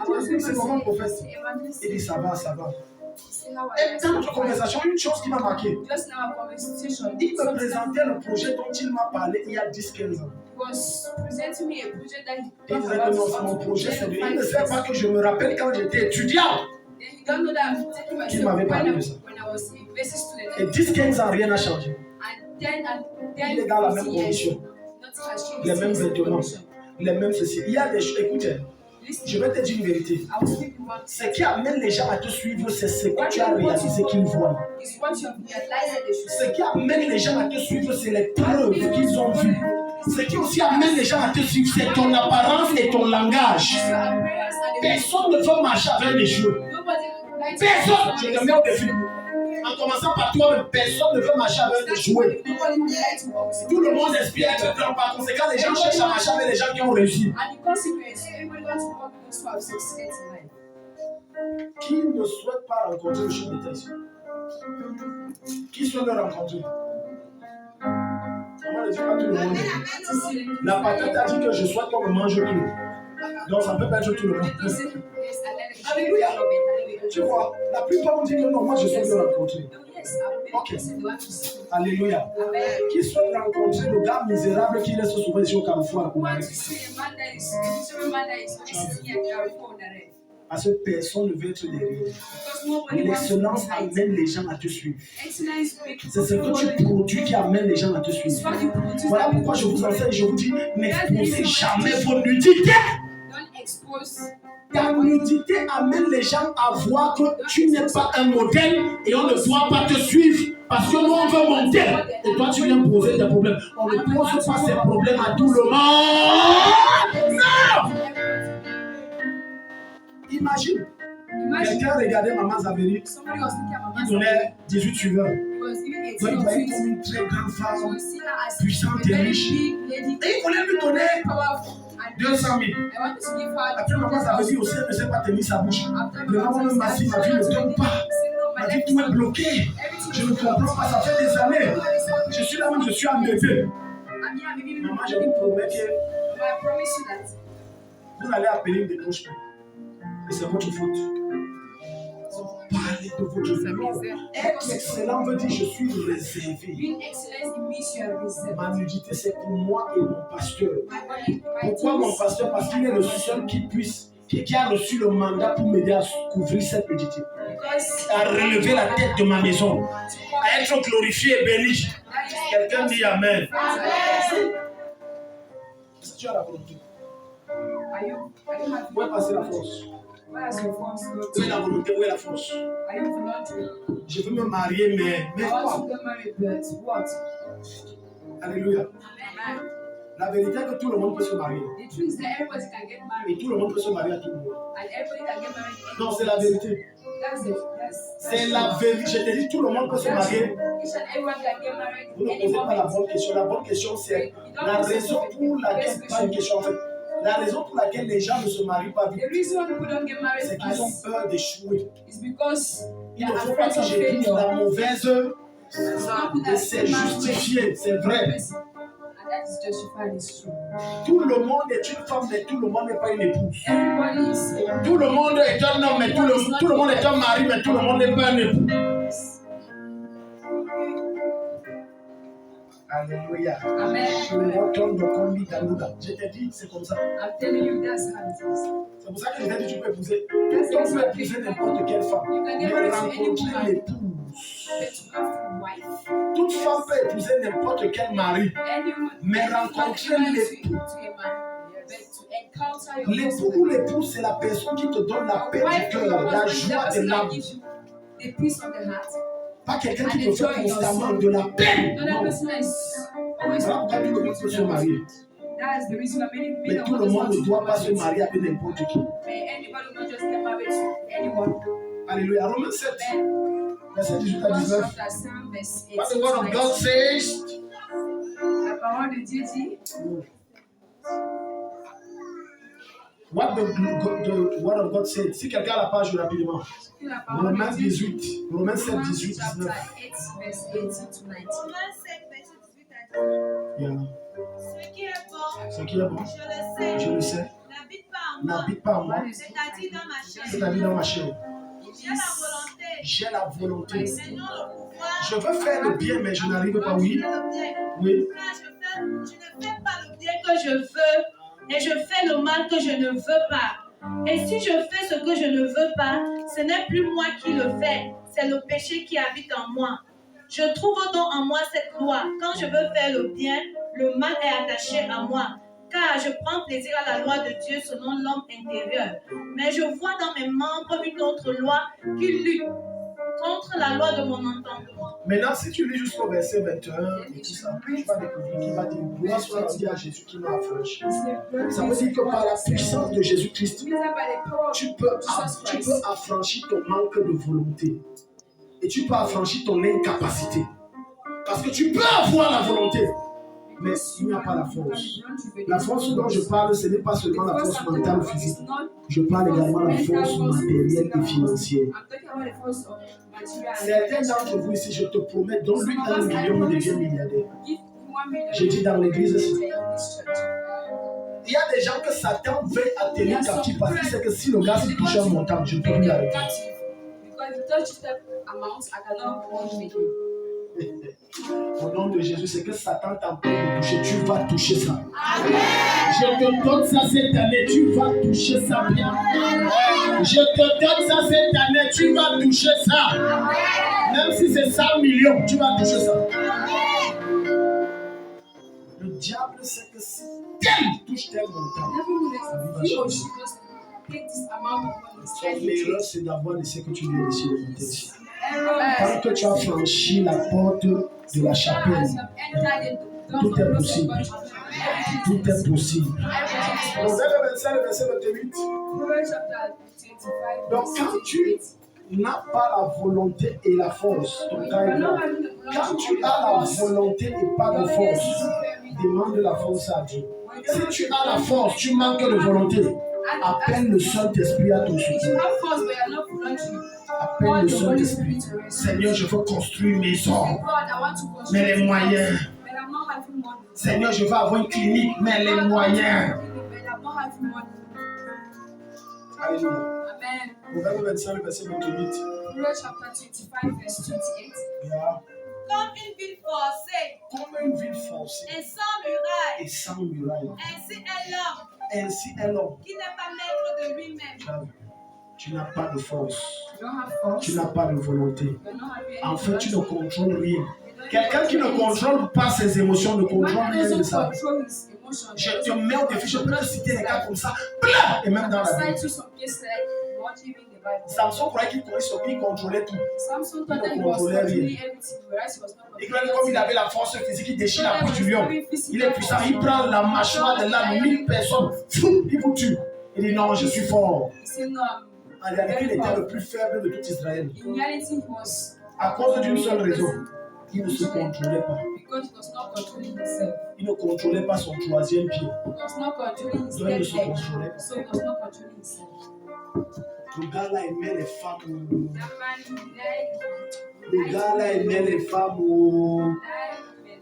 c'est comment prophète? evangelist. Il dit, ça va, ça va. See how Et I dans notre conversation, une chose qui m'a marqué, just now a conversation. il me présentait le projet dont il m'a parlé il y a 10-15 ans. Was presenting me a project that he Il talked disait que about non, c'est mon projet, c'est de... Il ne sait pas que je me rappelle quand j'étais étudiant. Then you don't know that I'm taking Qui myself m'avait parlé when de ça? I was a basic student. Et 10-15 ans, rien n'a changé. And then Il est dans la même 15 years, condition, nothing has changed. les mêmes It's the same vêtements, condition. les mêmes ceci. Il y a des choses, écoutez, Listen, je vais te dire une vérité. I will speak one Ce qui amène les gens à te suivre, c'est ce que tu as réalisé qu'ils voient. is what you have realized that they should Ce say. qui amène les gens à te suivre, c'est les preuves qu'ils ont vues. Ce qui aussi amène les gens à te suivre, c'est ton apparence et ton langage. Your appearance and the Personne ne veut marcher avec les cheveux. nobody likes Personne, je te mets au défi. En commençant par toi, personne ne veut marcher avec des jouets. Nobody would like to walk with Tout le monde aspire à être grand. Par conséquent, les gens cherchent à marcher avec les gens qui ont réussi. And the consequence, everybody wants to walk with those who have succeeded in life. Qui ne souhaite pas rencontrer le chef d'État ici? Qui souhaite le rencontrer? Comment ne dit pas tout le monde? La patente a dit que je souhaite qu'on me mange tout. Donc ça peut pas être tout le monde. Alléluia. Tu vois, la plupart ont dit que non, moi je souhaite le rencontrer. Ok. Alléluia. Qui souhaite rencontrer le gars misérable qui reste souvent ici au Carrefour? Parce que personne ne veut être derrière. L'excellence amène les gens à te suivre. C'est ce que tu produis qui amène les gens à te suivre. Voilà pourquoi je vous enseigne, je vous dis, n'exposez jamais vos nudités. Ta nudité amène les gens à voir que tu n'es pas un modèle et on ne doit pas te suivre parce que nous on veut monter et toi tu viens poser des problèmes. On ne pose pas ces problèmes à tout le monde. Non! Imagine, quelqu'un regardait Maman Zaveri, il donnait 18 suiveurs. Donc il voyait comme une très grande femme, puissante et riche. Et il voulait lui donner 200 000. Après, Maman Zaveri aussi, elle ne sait pas tenir sa bouche. Le maman m'a dit, ma vie ne donne pas. Ma vie, tout est bloqué. Je ne comprends pas, ça fait des années. Je suis là où je suis embêté. Maman, je vous promets que vous allez appeler une décroche. Et c'est votre faute. Parlez de votre vie. Être excellent veut dire je suis réservé. Ma nudité, c'est pour moi et mon pasteur. Pourquoi mon pasteur? Parce qu'il est le seul qui a reçu le mandat pour m'aider à couvrir cette nudité. À relever la tête de ma maison. À être glorifié et béni. Quelqu'un dit Amen. Est-ce que tu as la volonté? Où est passée la force? Où est la volonté? Où est la force? Je veux me marier, mais quoi? Alléluia. La vérité est que tout le monde peut se marier. Et tout le monde peut se marier à tout le monde. Non, c'est la vérité. C'est la vérité. Je te dis, tout le monde peut se marier. Vous ne posez pas la bonne question. La bonne question, c'est la raison pour laquelle, pas une question en fait, la raison pour laquelle les gens ne se marient pas vite, c'est qu'ils ont peur d'échouer. Il ne faut pas que j'écoute la mauvaise et c'est justifié, c'est vrai. Tout le monde est une femme, mais tout le monde n'est pas une épouse. Tout le monde est un homme, mais tout le monde est un mari, mais tout le monde n'est pas un époux. Alléluia. Amen. Je t'ai dit, c'est comme ça. C'est pour ça que je t'ai dit, tu peux épouser. Tu peux épouser n'importe quelle femme. Mais rencontrer l'épouse. Toute femme peut épouser n'importe quel mari. Mais rencontrer l'époux. L'époux ou l'épouse, c'est la personne qui te donne la paix du cœur, la joie de l'âme. Pas quelqu'un qui te fait constamment de la paix. Non. Voilà pourquoi tout le monde peut se marier. Mais tout le monde ne doit pas se marier avec n'importe qui. Alléluia. Romains 7, verset 18 à 19. What the word of God says. La parole de Dieu dit. What the word of God said. Si quelqu'un a la page rapidement. Romains 18, Romains 7, 18, 19. Romains 7, verset 18 à 19. Yeah. Ce qui est bon, je le sais, n'habite pas en moi, c'est-à-dire dans ma chair. J'ai la volonté. Je veux faire le bien, mais je n'arrive pas. Oui. Oui. Je ne fais pas le bien que je veux et je fais le mal que je ne veux pas. Et si je fais ce que je ne veux pas, ce n'est plus moi qui le fais, c'est le péché qui habite en moi. Je trouve donc en moi cette loi. Quand je veux faire le bien, le mal est attaché à moi. Car je prends plaisir à la loi de Dieu selon l'homme intérieur. Mais je vois dans mes membres une autre loi qui lutte contre la loi de mon entendement. Maintenant, si tu lis jusqu'au verset 21, et tout ça, tu vas découvrir qu'il va dire gloire soit rendue à Jésus qui m'a affranchi. Ça veut dire que par la puissance de Jésus-Christ, tu peux affranchir ton manque de volonté. Et tu peux affranchir ton incapacité. Parce que tu peux avoir la volonté, mais il n'y a pas la force. La force dont je parle, ce n'est pas seulement la force mentale ou physique. Je parle également de la force matérielle et financière. Certains d'entre vous ici, je te promets, donne-lui 1 million, il devient milliardaire. Je dis dans l'église ici. Il y a des gens que Satan veut atteindre captif parce qu'il sait que si le gars s'il touche un montant, je ne peux plus l'arrêter. Au nom de Jésus, c'est que Satan t'empêche de toucher. Tu vas toucher ça. Amen. Je te donne ça cette année. Tu vas toucher ça bien. Je te donne ça cette année. Tu vas toucher ça. Amen. Même si c'est 100 millions, tu vas toucher ça. Amen. Le diable sait que si tel touche tel montant, l'erreur, c'est d'avoir laissé que tu viennes ici le monter. Quand que tu as franchi la porte de la chapelle, tout est possible. Tout est possible. Donc, verset 28. Donc, quand tu n'as pas la volonté et la force, ton cas est grave. Quand tu as la volonté et pas de force, demande la force à Dieu. Si tu as la force, tu manques de volonté. Appelle le Saint-Esprit à ton soutien. Appelle le Saint-Esprit. Seigneur, je veux construire une maison, mais les moyens. Seigneur, je veux avoir une clinique, mais les moyens. Alléluia. Amen. Proverbe 25, verset 28. Comme une ville forcée. Comme une ville forcée. Et sans muraille. Et sans muraille. Ainsi est l'homme. Qui n'est pas maître de lui-même. Tu n'as pas de force. Tu n'as pas de volonté. En fait, tu ne contrôles rien. Quelqu'un qui ne contrôle pas ses émotions ne contrôle rien de ça. Je te mets au défi, je peux te citer des cas comme ça. Et même dans la Bible. Samson croyait qu'il contrôlait tout. Il ne contrôlait rien. Et comme il avait la force physique, il déchire la bouche du lion. Il est puissant, il prend la mâchoire de l'âme, 1000 personnes, il vous tue. Il dit non, je suis fort. En réalité, il était le plus faible de tout Israël. À cause d'une seule raison, il ne se contrôlait pas. Il ne contrôlait pas son troisième pied. Donc il ne se contrôlait pas. Le gars là aimait les femmes. Le gars là aimait les femmes.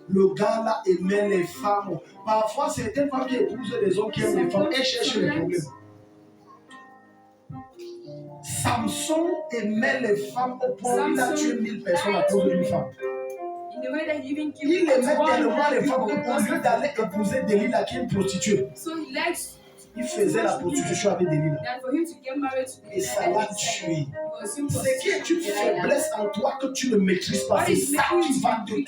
Le gars là aimait les femmes. Parfois, certaines femmes qui épousent des hommes qui aiment les femmes, elles cherchent les problèmes. Samson aimait les femmes au point où il a tué 1000 personnes à cause d'une femme. Il aimait tellement les femmes qu'au lieu d'aller épouser Delilah qui est une prostituée, il faisait la prostitution avec Delilah. Et ça l'a tué. C'est qui est une faiblesse en toi que tu ne maîtrises pas. C'est ça qui va te tuer.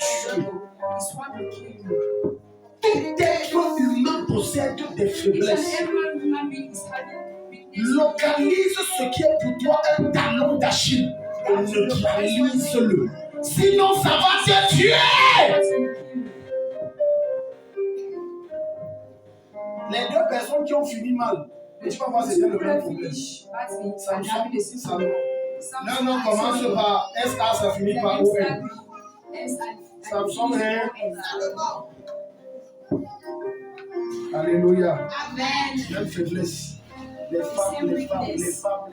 Tout être humain possède des faiblesses. Localise ce qui est pour toi un talon d'Achille et neutralise-le. Sinon, ça va te tuer. Les deux personnes qui ont fini mal, et tu vas voir, c'était le même problème. Samson. Non, non, commence par S-A, ça finit par O-N. Samson est. Alléluia. Amen. Même faiblesse. Les femmes.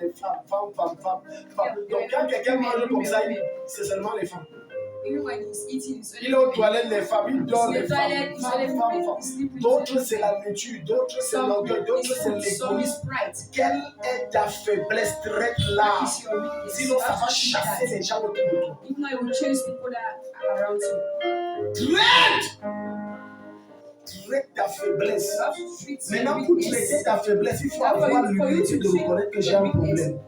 Donc quand quelqu'un mange comme ça, c'est seulement les femmes. Even when he's eating, Il est aux toilettes, les femmes, il dort, les femmes. D'autres, c'est la nature, d'autres, c'est l'orgueil, d'autres, c'est l'égoïsme. Quelle est ta faiblesse? Traite-la. Sinon, ça va chasser les gens autour de toi. If not, it will chase people that are around you. Traite ta faiblesse. Maintenant, pour traiter ta faiblesse, il faut avoir l'humilité de reconnaître que j'ai un problème.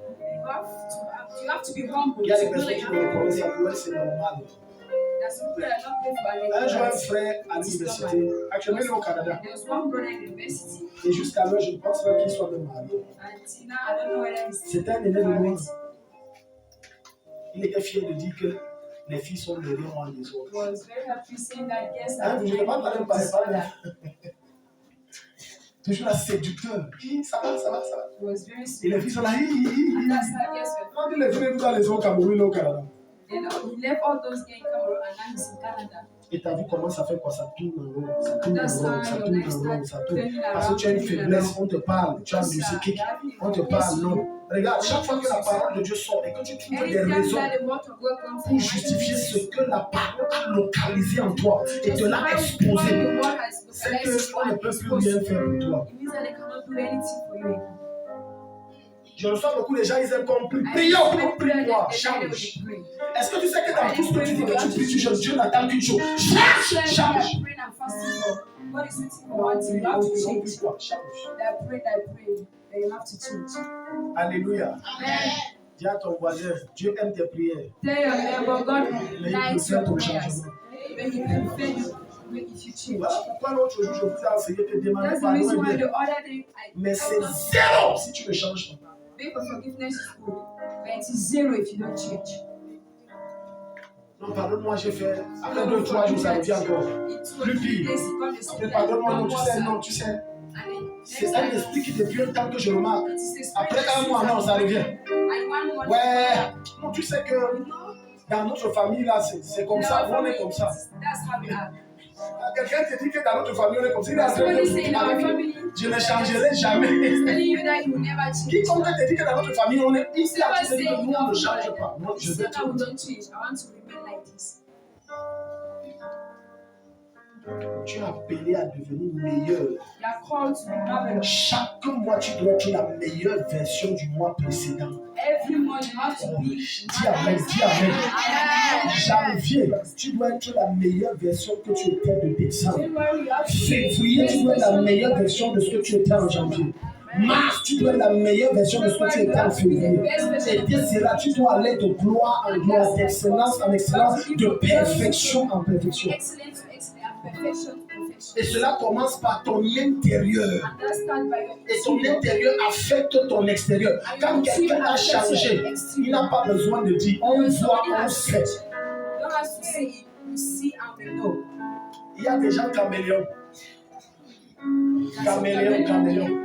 You have to be humble. Il y a des personnes qui me reconnaissent, pour elles, c'est normal. Un jeune frère à l'université, actuellement il est au Canada. Et jusqu'à là, je ne pense pas qu'il soit même marié. C'est un aîné de moi. Il était fier de dire que les filles sont les lions des autres. Je ne parle pas de parler. Toujours la séducteur. Ça va. Et les filles sont là. On dit les filles dans les autres Cameroun au Canada. He left all those gays in Cameroon and now he's in Canada. Et t'as vu comment ça fait quoi? Ça tourne en rond, ça tourne. Parce que tu as une faiblesse, on te parle, tu as un psychique, on te parle, non. Regarde, chaque fois que la parole de Dieu sort et que tu trouves des raisons pour justifier ce que la parole a localisé en toi et te l'a exposé, c'est qu'on ne peut plus rien faire pour toi. Je reçois beaucoup de gens, ils aiment qu'on prie. Prions, prie-moi, change. Est-ce que tu sais que dans tout ce que tu dis que tu pries, Dieu n'attend qu'une chose. Change. Alléluia. Dis à ton voisin, Dieu aime tes prières. Mais il préfère ton changement. Voilà pourquoi l'autre jour, je vous ai enseigné que demander pardon est bien. Mais c'est zéro si tu ne changes pas. For forgiveness is good, but it is zero if you don't change. Non, pardonne-moi, j'ai fait. Après 2-3 jours, ça revient encore. Plus pire. Après, pardonne-moi, non, tu sais. C'est un esprit qui, depuis un temps que je remarque. Après 1 mois, non, ça revient. Ouais. Non, tu sais que dans notre famille, là, c'est comme ça. On est comme ça. Quelqu'un te dit que dans notre famille, on est comme ça. Je ne changerai jamais. Quiconque te dit que dans notre famille, on est ici à te dire que nous, on ne change pas. Moi, je veux tout. Tu es appelé à devenir meilleur. Chaque mois, tu dois être la meilleure version du mois précédent. Dis amen. Janvier, tu dois être la meilleure version que tu étais de décembre. Février, tu dois être la meilleure version de ce que tu étais en janvier. Mars, tu dois être la meilleure version de ce que tu étais en février. Et d'ici là, tu dois aller de gloire en gloire, d'excellence en excellence, de perfection en perfection. Et cela commence par ton intérieur. Et ton intérieur affecte ton extérieur. Quand quelqu'un a changé, il n'a pas besoin de dire on voit, on sait. Il y a des gens caméléons. Caméléons.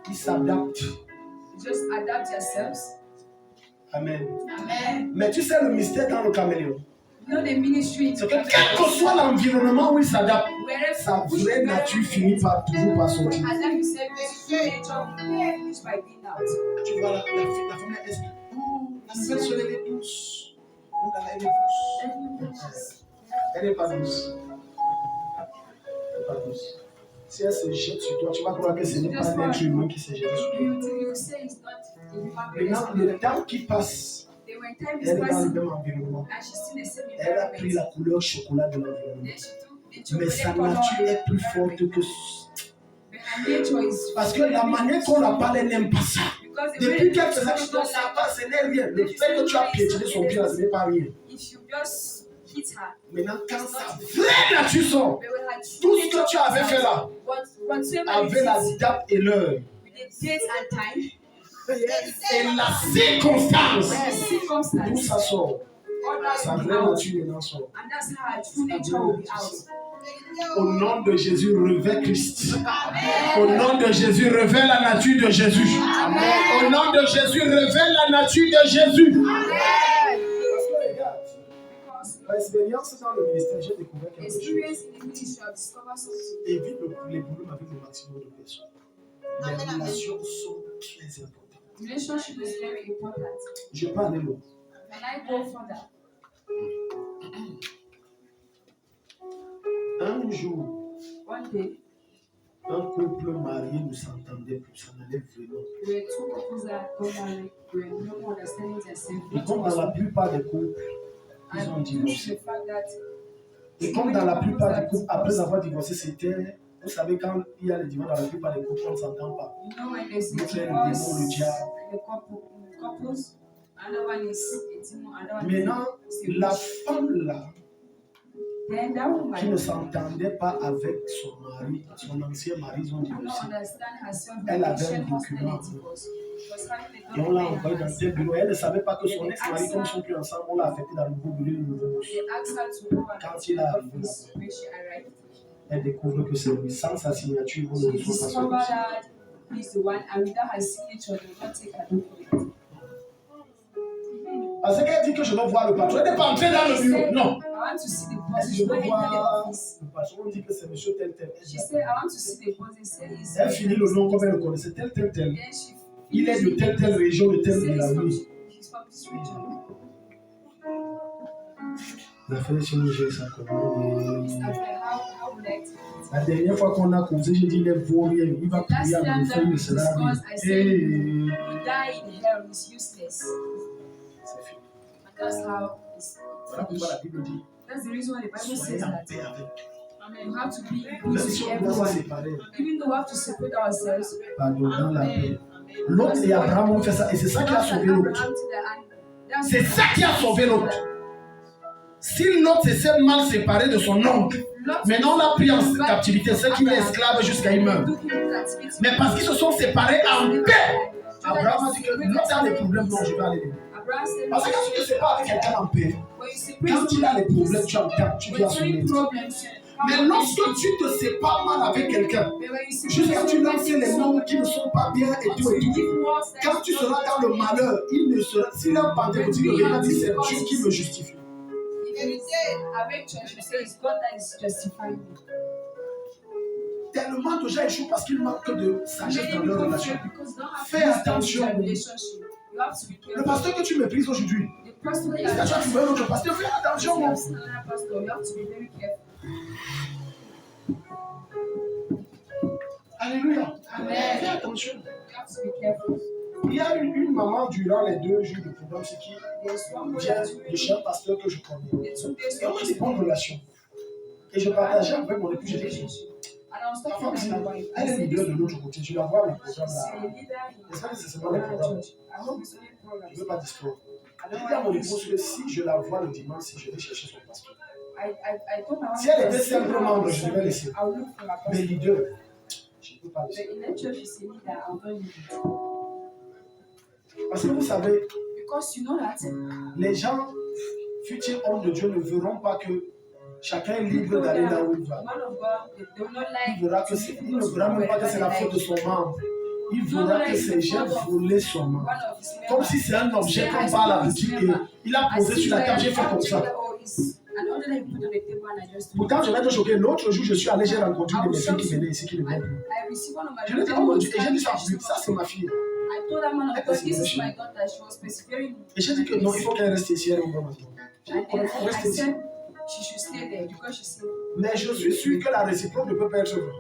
Ils s'adaptent. Just adapt yourselves. Amen. Mais tu sais le mystère dans le caméléon. C'est que quel que soit l'environnement où il s'adapte, sa vraie nature finit par toujours par sortir. Tu vois la femme est la nouvelle soleil est douce. Elle n'est pas douce. Si elle se jette sur toi, tu vas croire que ce n'est pas un être humain qui se jette sur toi. Maintenant, le temps qui passe, elle est dans le même environnement. Elle a pris la couleur chocolat de l'environnement. Mais sa nature est plus forte que parce que la manière qu'on la parle, elle n'aime pas ça. Depuis qu'elle faisait que ça passe, ce n'est rien. Le fait que tu as piétiné son pied, ce n'est pas rien. Maintenant, quand sa vraie nature sort, tout ce que tu avais fait là, avec la date et l'heure, et la circonstance, d'où ça sort, sa vraie nature n'en sort. Au nom de Jésus, revêt Christ. Au nom de Jésus, revêt la nature de Jésus. Au nom de Jésus, revêt la nature de Jésus. L'expérience dans le ministère, j'ai découvert quelque chose. Évite les boulots avec le maximum de personnes. les relations sont très importantes. Relationship is very important. Je peux aller loin. Can I go further? Un jour, One day, un couple marié ne s'entendait plus, ça n'allait vraiment. there were two couples that got married, were no more understanding themselves. Et comme dans la plupart des couples, ils ont And due to divorcé. the fact that Et comme dans la plupart des couples, après avoir divorcé, c'était, vous savez, quand il y a le divorce dans la plupart des couples, on ne s'entend pas. you know when there's a L'autre est le divorce, démon, le diable. the couples, another one is a demon, another one Maintenant, is a la witch. femme là, Then that qui ne woman s'entendait pas avec son mari, son ancien mari, ils ont could not divorcé. understand herself. Elle Her avait un ancient husband document. had divorced. She was having a Et on l'a document in envoyé her dans hands. tel bureau. Elle ne savait pas que son ex-mari, comme ils ne sont plus ensemble, on l'a affecté dans le nouveau bureau, le nouveau boss. They asked her to go and Quand to il the est arrivé office when she arrived. Elle découvre que c'est lui. Sans sa signature, on ne She reçoit pas son discovered dossier. that he's the one, and without her signature, they will not take her document. Parce qu'elle dit que je veux voir le patron. Elle n'est pas entrée dans le bureau. Non. I want to see the Elle boss. dit She je don't veux enter the voir office. le patron. On dit que c'est monsieur tel tel. She said, I want to see the boss. They said he's. Elle finit le nom comme elle le connaissait. Tel tel tel. Then she Il est de telle telle région, de telle ville. He's from this region. La frère chez nous, j'ai ça comment. After how would I take it? La dernière fois qu'on a causé, j'ai dit il est vaurien. Il va prier à mon frère, il sera Because I said, Hey. you die in hell is useless. C'est fini. And that's how it's Voilà pourquoi la Bible dit That's the reason why the Bible soyez says en that. paix avec. You have to be Même peace si with on doit se everyone. séparer, Even though we have to separate ourselves. pardon, dans la paix. L'autre et Abraham ont fait ça et c'est ça qui a sauvé l'autre. C'est ça qui a sauvé l'autre. Si l'autre s'est mal séparé de son oncle, maintenant on l'a pris en captivité, c'est qu'il est esclave jusqu'à il meurt. Mais parce qu'ils se sont séparés en paix, Abraham a dit que l'autre a des problèmes, non, je vais aller les. Parce que quand tu te sépares avec quelqu'un en paix, quand il a des problèmes, tu entends, tu viens son aide. Mais lorsque tu te sépares mal avec quelqu'un, jusqu'à tu lances les mots qui ne sont pas bien et tout, quand tu seras dans le malheur, il ne sera, s'il a pas de petit, il va dire c'est Dieu qui me justifie. Tellement de gens échouent parce qu'ils manquent de sagesse dans leur relation. Fais attention. Le pasteur que tu méprises aujourd'hui, est-ce que tu as trouvé un autre pasteur? Fais attention. Alléluia. Fais attention. Il y a une maman durant les 2 jours de programme, c'est qui vient du cher pasteur que je connais. Et on a des bonnes relations. Et je partageais avec mon époux, j'ai dit, la femme, elle est leader de l'autre côté. Je la vois les programmes là. N'est-ce pas que c'est seulement les programmes? Je ne veux pas discours. Je dis à mon épouse que si je la vois le dimanche, si je vais chercher son pasteur. Si elle était simple membre, je vais laisser. Mais leader, je ne peux pas laisser. Parce que vous savez, les gens, futurs hommes de Dieu, ne verront pas que chacun est libre d'aller là où il va. Il verra que il ne verra même pas que c'est la faute de son membre. Il verra que c'est j'ai volé son membre. Comme si c'est un objet qu'on parle à boutique et il a posé sur la table, j'ai fait comme ça. Pourtant, je vais te choquer. L'autre jour, je suis allé, j'ai rencontré une de mes filles qui venaient ici, qui ne venaient plus. Je lui ai dit, oh mon Dieu, et j'ai dit ça, ça c'est ma fille. Et j'ai dit que non, il faut qu'elle reste ici, elle est maintenant. Il faut rester ici. Mais je suis sûr que la réciproque ne peut pas être vraie.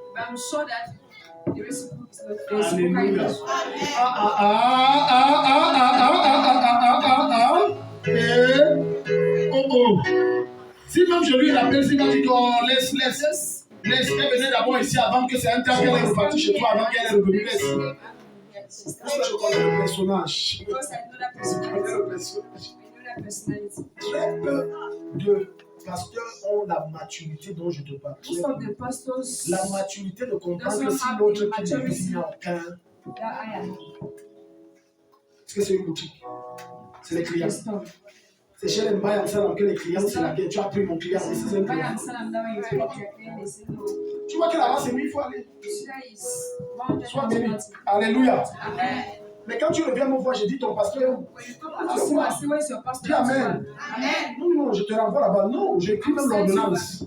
Alléluia. Si même je lui rappelle, s'il va dire que laisse, elle venait d'abord ici avant que c'est un temps qu'elle est repartie chez toi, avant qu'elle est revenue, laisse. Pour ça, je connais le personnage. Très peu de pasteurs ont la maturité dont je te parle. La maturité de comprendre que si l'autre qui ne vit aucun. Est-ce que c'est une boutique? C'est les clients. C'est chez les Mbayam Salam que les clients, c'est la guerre. Tu as pris mon client, mais c'est un client. Tu vois que là-bas, c'est lui, il faut aller. Sois béni. Alléluia. Mais quand tu reviens me voir, j'ai dit ton pasteur est où? Dis Amen. Non, je te renvoie là-bas. Non, j'écris même l'ordonnance.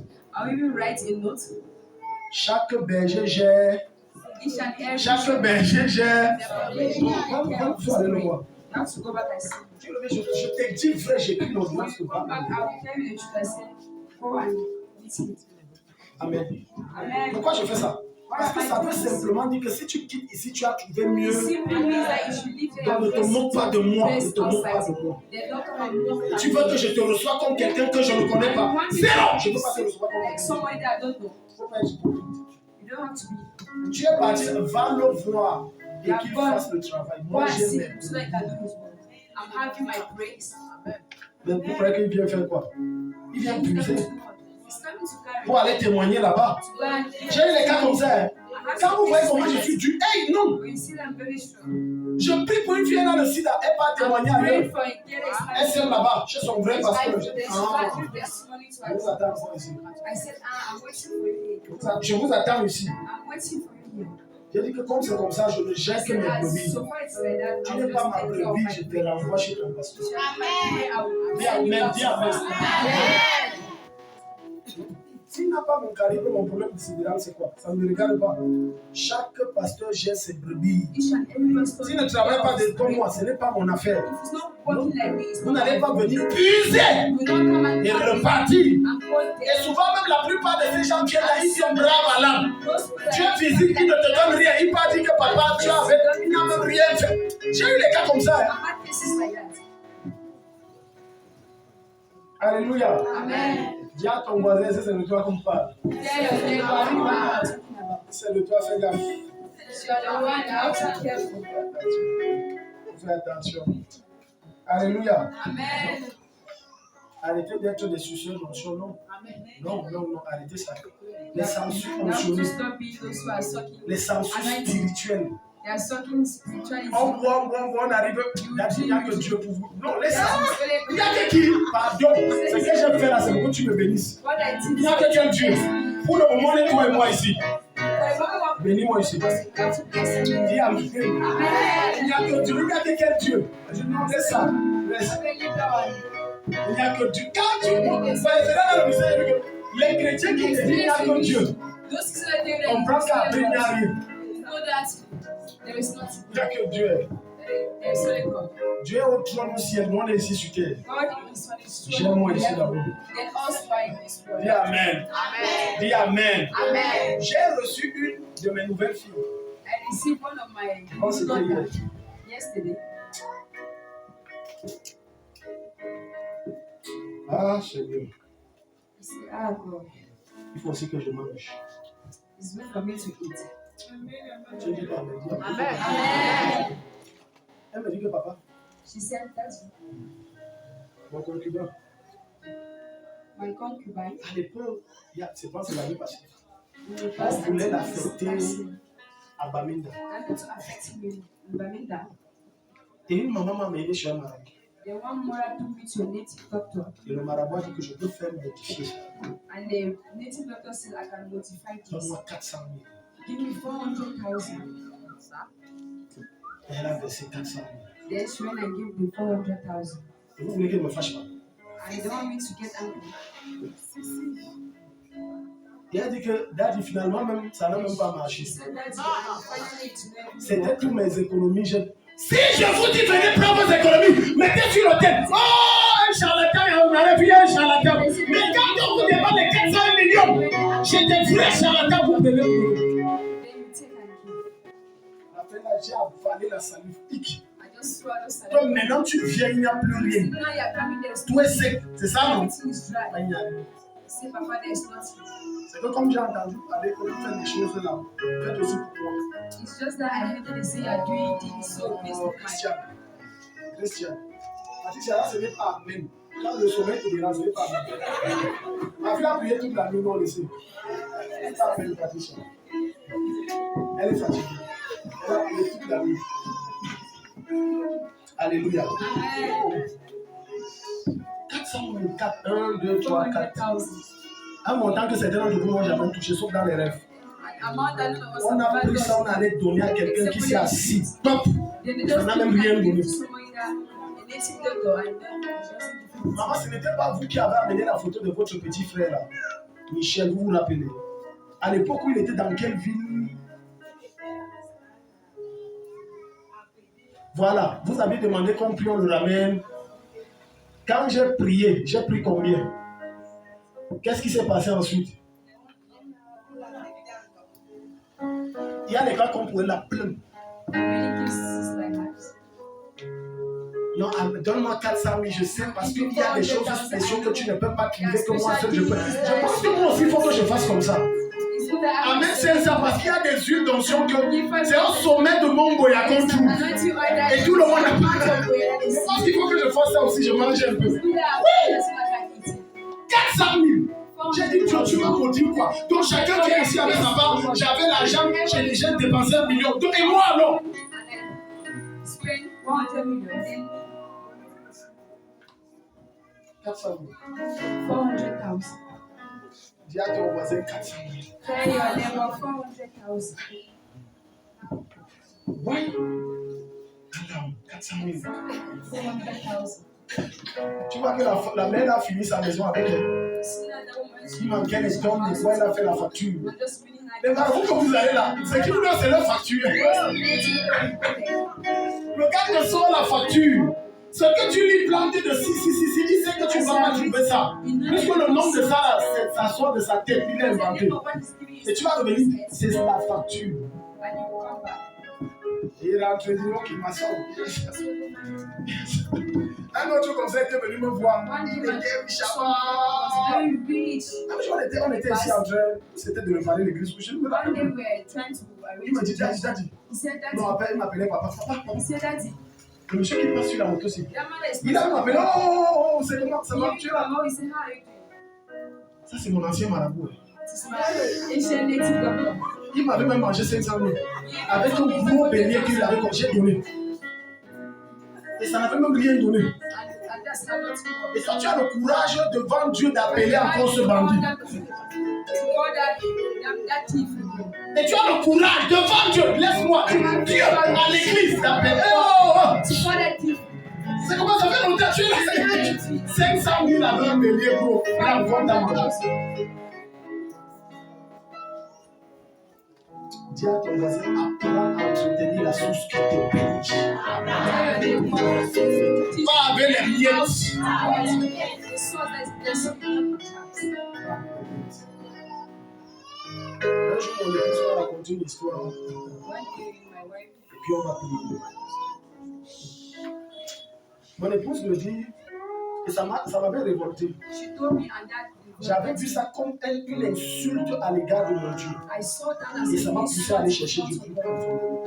Chaque berger gère Each and every Chaque berger gère. shepherd. Il faut aller le voir. You have to go back and see. Je te dis vrai, j'ai pris l'ordonnance de Come back, I will tell you the truth. I said, go and meet it. Amen. Amen. Pourquoi je fais ça? Parce que ça veut simplement dire que si tu quittes ici, tu as trouvé mieux. Simply means that you should leave Donc ne te moque pas de moi, ne te moque pas de moi. Tu veux que je te reçoive comme quelqu'un que je ne connais pas. C'est non, je ne peux pas te recevoir comme like somebody that I don't know. faut pas être hypocrite. You don't have to be. Tu es parti, va le voir et qu'il fasse le travail. Go Moi, and see j'aime. him so that he can do his work. I'm having my breaks. Mais vous croyez qu'il vient faire quoi? Il vient puiser. It's coming to carry. Pour aller témoigner là-bas. To go and J'ai eu des cas comme ça. Hein. Quand vous voyez comment je suis dur, hey, non! When you see them very strong. Je prie pour une fille dans le sida, elle part témoigner I'm ailleurs. praying for a girl Elle sert là-bas, chez son vrai pasteur. there's Ah. value testimony to Je vous her. attends ici. I said, I'm waiting for you here. Je vous attends ici. I'm waiting for you here. J'ai dit que comme c'est comme ça, je ne gère que mes brebis. So far it's like that. Tu I'll n'es pas just ma take care of brebis, my je te renvoie chez ton pasteur. Amen. Dis amen, dis amen. S'il n'a pas mon calibre, mon problème sidéral, c'est quoi? Ça ne me regarde pas. Chaque pasteur gère ses brebis. Each and every pastor. S'il ne travaille pas comme moi, ce n'est pas mon affaire. If it's not working like this, Vous n'allez pas venir puiser you don't come and et repartir. and go Et there. souvent, même la plupart de ces gens qui sont là, ils sont braves à l'âme. Those people that Dieu physique qui ne te donne rien. Il pas dit que papa, tu as fait, il n'a même rien fait. J'ai eu des cas comme ça. Hein. I've had cases like that. Alléluia. Amen. Dis à ton voisin, c'est de toi qu'on parle. Tell your neighbor who I'm talking about. C'est de toi, fais gaffe. You are the one that have to be careful. Fais attention. Alléluia. Amen. Arrêtez d'être des suceurs non, non. Non, non, non, arrêtez ça. Les censures You have to fonctionnelles, stop being those who are sucking. les censures spirituelles. They are sucking spirituality. On on arrive. Il n'y a que Dieu pour vous. Non, laisse ça. Il n'y a What que qui? Pardon. Ce que j'ai fait là, c'est pour que tu me bénisses. I Il did n'y a que quel Dieu? Pour le moment, on est toi et moi ici. is Bénis-moi ici. you have to bless me. Dis Amen. Il Amen. n'y a que Dieu. Il n'y a que quel Dieu? Je dis non, laisse ça. Laisse. Il n'y a que Dieu. Quand Dieu, c'est là dans le misère, les chrétiens qui disent qu'il n'y a que Dieu, Those kids are doing that. on prend qu'à il n'y a rien. Know that there is nothing. Il n'y a que Dieu. There is only God. Dieu est au trône au ciel, nous on est ici sur terre. God is on his throne. J'aime-moi ici d'abord. Then us by this word. Dis Amen. Amen. Dis Amen. Amen. J'ai reçu une de mes nouvelles filles. I received one of my Oh, c'était hier. daughters yesterday. Ah, Seigneur. He said, ah God, Il faut aussi que je mange. it's good for me to eat. Tu dis pas Amen. Dis Amen. Amen. Elle me dit que papa, She said, that's mon concubin, my concubine. à l'époque, c'est pas c'est l'année passée, In the past, voulait until l'affecter this passing, à Baminda. wanted to affect me in Baminda. Et une maman m'a amené chez un marabout. The one mother took me to a native doctor, Et le marabout a dit que je peux faire modifier. and the native doctor said, I can modify this. Donne-moi 400 000. Give me 400,000. Et elle a versé 400 000. Then she went and gave the 400,000. Et vous voulez qu'elle me fâche pas? And you don't want me to get angry. Et elle dit que, Daddy, finalement, même, ça n'a même pas marché. She said that finally to them. C'était toutes mes économies. Si je vous dis venez prendre vos économies, mettez sur le thème. Oh, un charlatan, on allait voir un charlatan. Mais quand on vous demande les 400 millions, j'ai des vrais charlatans pour donner. Then you take and give. Après là, j'ai avalé la salive. Hic. I just swallow Donc salad. maintenant, tu viens, il n'y a plus rien. Now you're coming there. Tout est sec. C'est ça, non? Everything is dry. Il n'y a rien. Say, Papa, there is nothing. C'est que comme j'ai entendu parler que vous faites des choses là, faites aussi pour moi. It's just that I heard they say you're doing things, so please Oh, don't mind. Christian. Christian. Patricia, là, ce n'est pas Amen. Quand le sommeil te dérange, ce n'est pas Amen. Ma fille a prié toute la nuit, non, laissez. Elle n'est pas Amen, Patricia. Elle est fatiguée. Elle a prié toute la nuit. Alléluia. Amen. 424, 1, 2, 3, 4. 400,000. Un montant que certains d'entre vous n'ont jamais touché, sauf dans les rêves. An amount that none of us On a have pris ça, on done. allait donner à quelqu'un qui s'est assis. Top. Then they On just n'a give même rien and give donné. to somebody that a native doctor and then just give it. Maman, ce n'était pas vous qui avez amené la photo de votre petit frère là. Michel, vous vous rappelez? À l'époque où il était dans quelle ville? Voilà, vous avez demandé combien on le ramène. Quand j'ai prié, j'ai pris combien? Qu'est-ce qui s'est passé ensuite? Il y a des cas qu'on pourrait la plaindre. Non, donne-moi 400 000, je sais, parce qu'il y a des choses spéciales que tu ne peux pas trouver, que moi seul je peux. Je pense que moi aussi, il faut que je fasse comme ça. Amen, c'est ça, parce qu'il y a des huiles d'onction que c'est au sommet de mon boya qu'on trouve. Et tout le monde a pas. Je pense qu'il faut que je fasse ça aussi, je mange un peu. Oui! 400 000. J'ai dit, tu vas me dire quoi? Donc chacun qui est ici avec sa part, j'avais l'argent, j'ai déjà dépensé 1 million. Et moi alors? 400 000. 400,000. Dis à ton voisin 400 000. Tell your neighbor 400,000. Oui. Alors, 400 000. 400,000. Tu vois que la mère a fini sa maison avec elle. Il manquait les tonnes, des fois elle a fait la facture. Les marabouts que vous allez là, ce qui vous donne, c'est leur facture. Le gars te sort la facture. Ce que tu lui plantes de il sait que tu ne vas pas trouver ça. Puisque le nom de ça, ça sort de sa tête, il est inventé. Et tu vas revenir, c'est la facture. Il rentre et dit, ok, ma soeur. Un autre comme ça était venu me voir. Il était on était ici en train, c'était de réparer l'église. Il m'a dit, daddy. Non, il m'appelait papa. Le monsieur qui passe sur la moto, c'est. Il a m'appelé, oh, c'est comment ça va, tu es là? Ça, c'est mon ancien marabout. Il m'avait même mangé 500 000 avec un gros bélier qu'il avait comme j'ai donné. Et ça n'avait même rien donné. Et quand tu as le courage devant Dieu d'appeler encore ce bandit, et tu as le courage devant Dieu, laisse-moi, Dieu à l'église d'appeler. C'est comment ça fait longtemps tu es 500 000 avec un bélier gros. Il a encore ta manger. Dis à ton voisin, apprends à entretenir la source qui te bénit. Pas avec les miettes. Un jour, mon épouse va raconter une histoire. Et puis on va prier. Mon épouse me dit, et ça m'avait révolté. J'avais vu ça comme une insulte à l'égard de mon Dieu. Et ça m'a poussé à aller chercher Dieu plus profondément.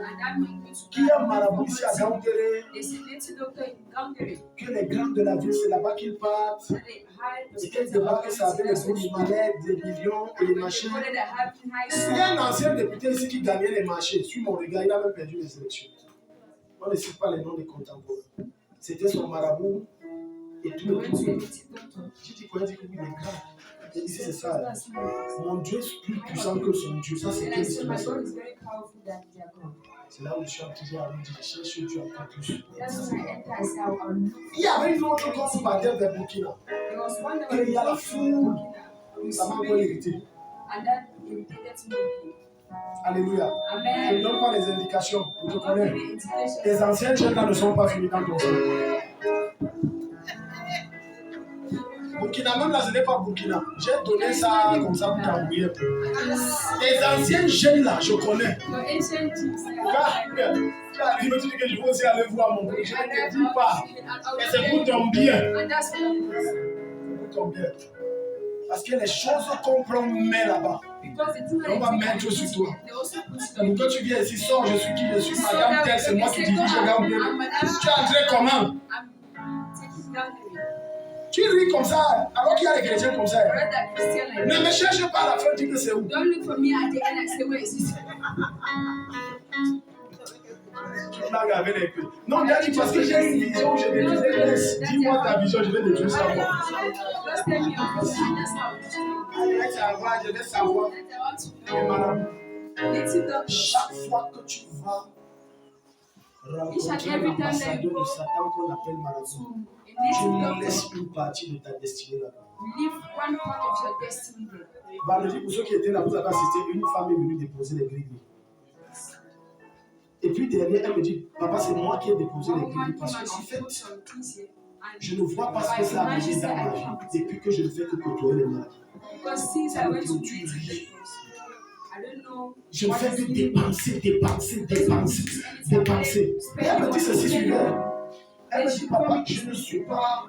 Qui est un marabout ici à Gaoundéré? Que les grands de la ville, c'est là-bas qu'ils partent. Et qu'elles débarquent, ça avait les gros malades, des millions et les marchés. Il y a un ancien député ici qui gagnait les marchés. Sur mon regard, il a même perdu les élections. On ne cite pas les noms des contemporains. C'était son marabout. Et tout le monde. Tu dis quoi? Il dit que oui, les grands. Et ici, c'est ça. Mon Dieu est plus puissant que son Dieu. Ça, c'est quel c'est là où je suis toujours à me dire, cherche Dieu encore plus. Il y avait une autre qu'on partait vers Burkina. Et il y a la foule. Ça m'a encore irrité. Alléluia. Je ne donne pas les indications. Je te connais. Les anciens jeunes là ne sont pas finis dans ton sang. Burkina, même là, ce n'est pas Burkina. J'ai donné ça comme ça pour t'embrouiller un peu. Les anciens jeunes là, je connais. Tu arrives, tu dis que je veux aussi aller voir mon père. Je ne te dis pas. Et c'est pour ton bien. C'est pour ton bien. Parce que les choses qu'on prend, on met là-bas. On va mettre sur toi. Donc quand tu viens ici, sors, je suis qui? Je suis madame telle, c'est moi qui dirige Gaoundéré. Tu es entré comment? Tu ris comme ça, alors qu'il y a des chrétiens comme ça. Ne me cherche pas à la fin, dis que c'est où. Tu blagues avec les peu. Non, Daddy, parce que j'ai une vision où je vais détruire. Dis-moi ta vision, je vais détruire ça. Je vais savoir. Mais madame, chaque fois que tu vas rencontrer l'ambassadeur de Satan qu'on appelle marabout, tu ne laisses une partie de ta destinée là-bas. Vendredi, pour ceux qui étaient là, vous avez assisté, une femme est venue déposer les grilles. Et Depuis derrière, elle me dit, papa, c'est moi qui ai déposé les crédits. Parce qu'en fait, je ne vois pas ce que ça a amené dans ma vie depuis que je ne fais que côtoyer les malades. Ça me produit rien. Je ne fais que dépenser. Et elle me dit ceci sur elle. Elle me dit, papa, je ne suis pas...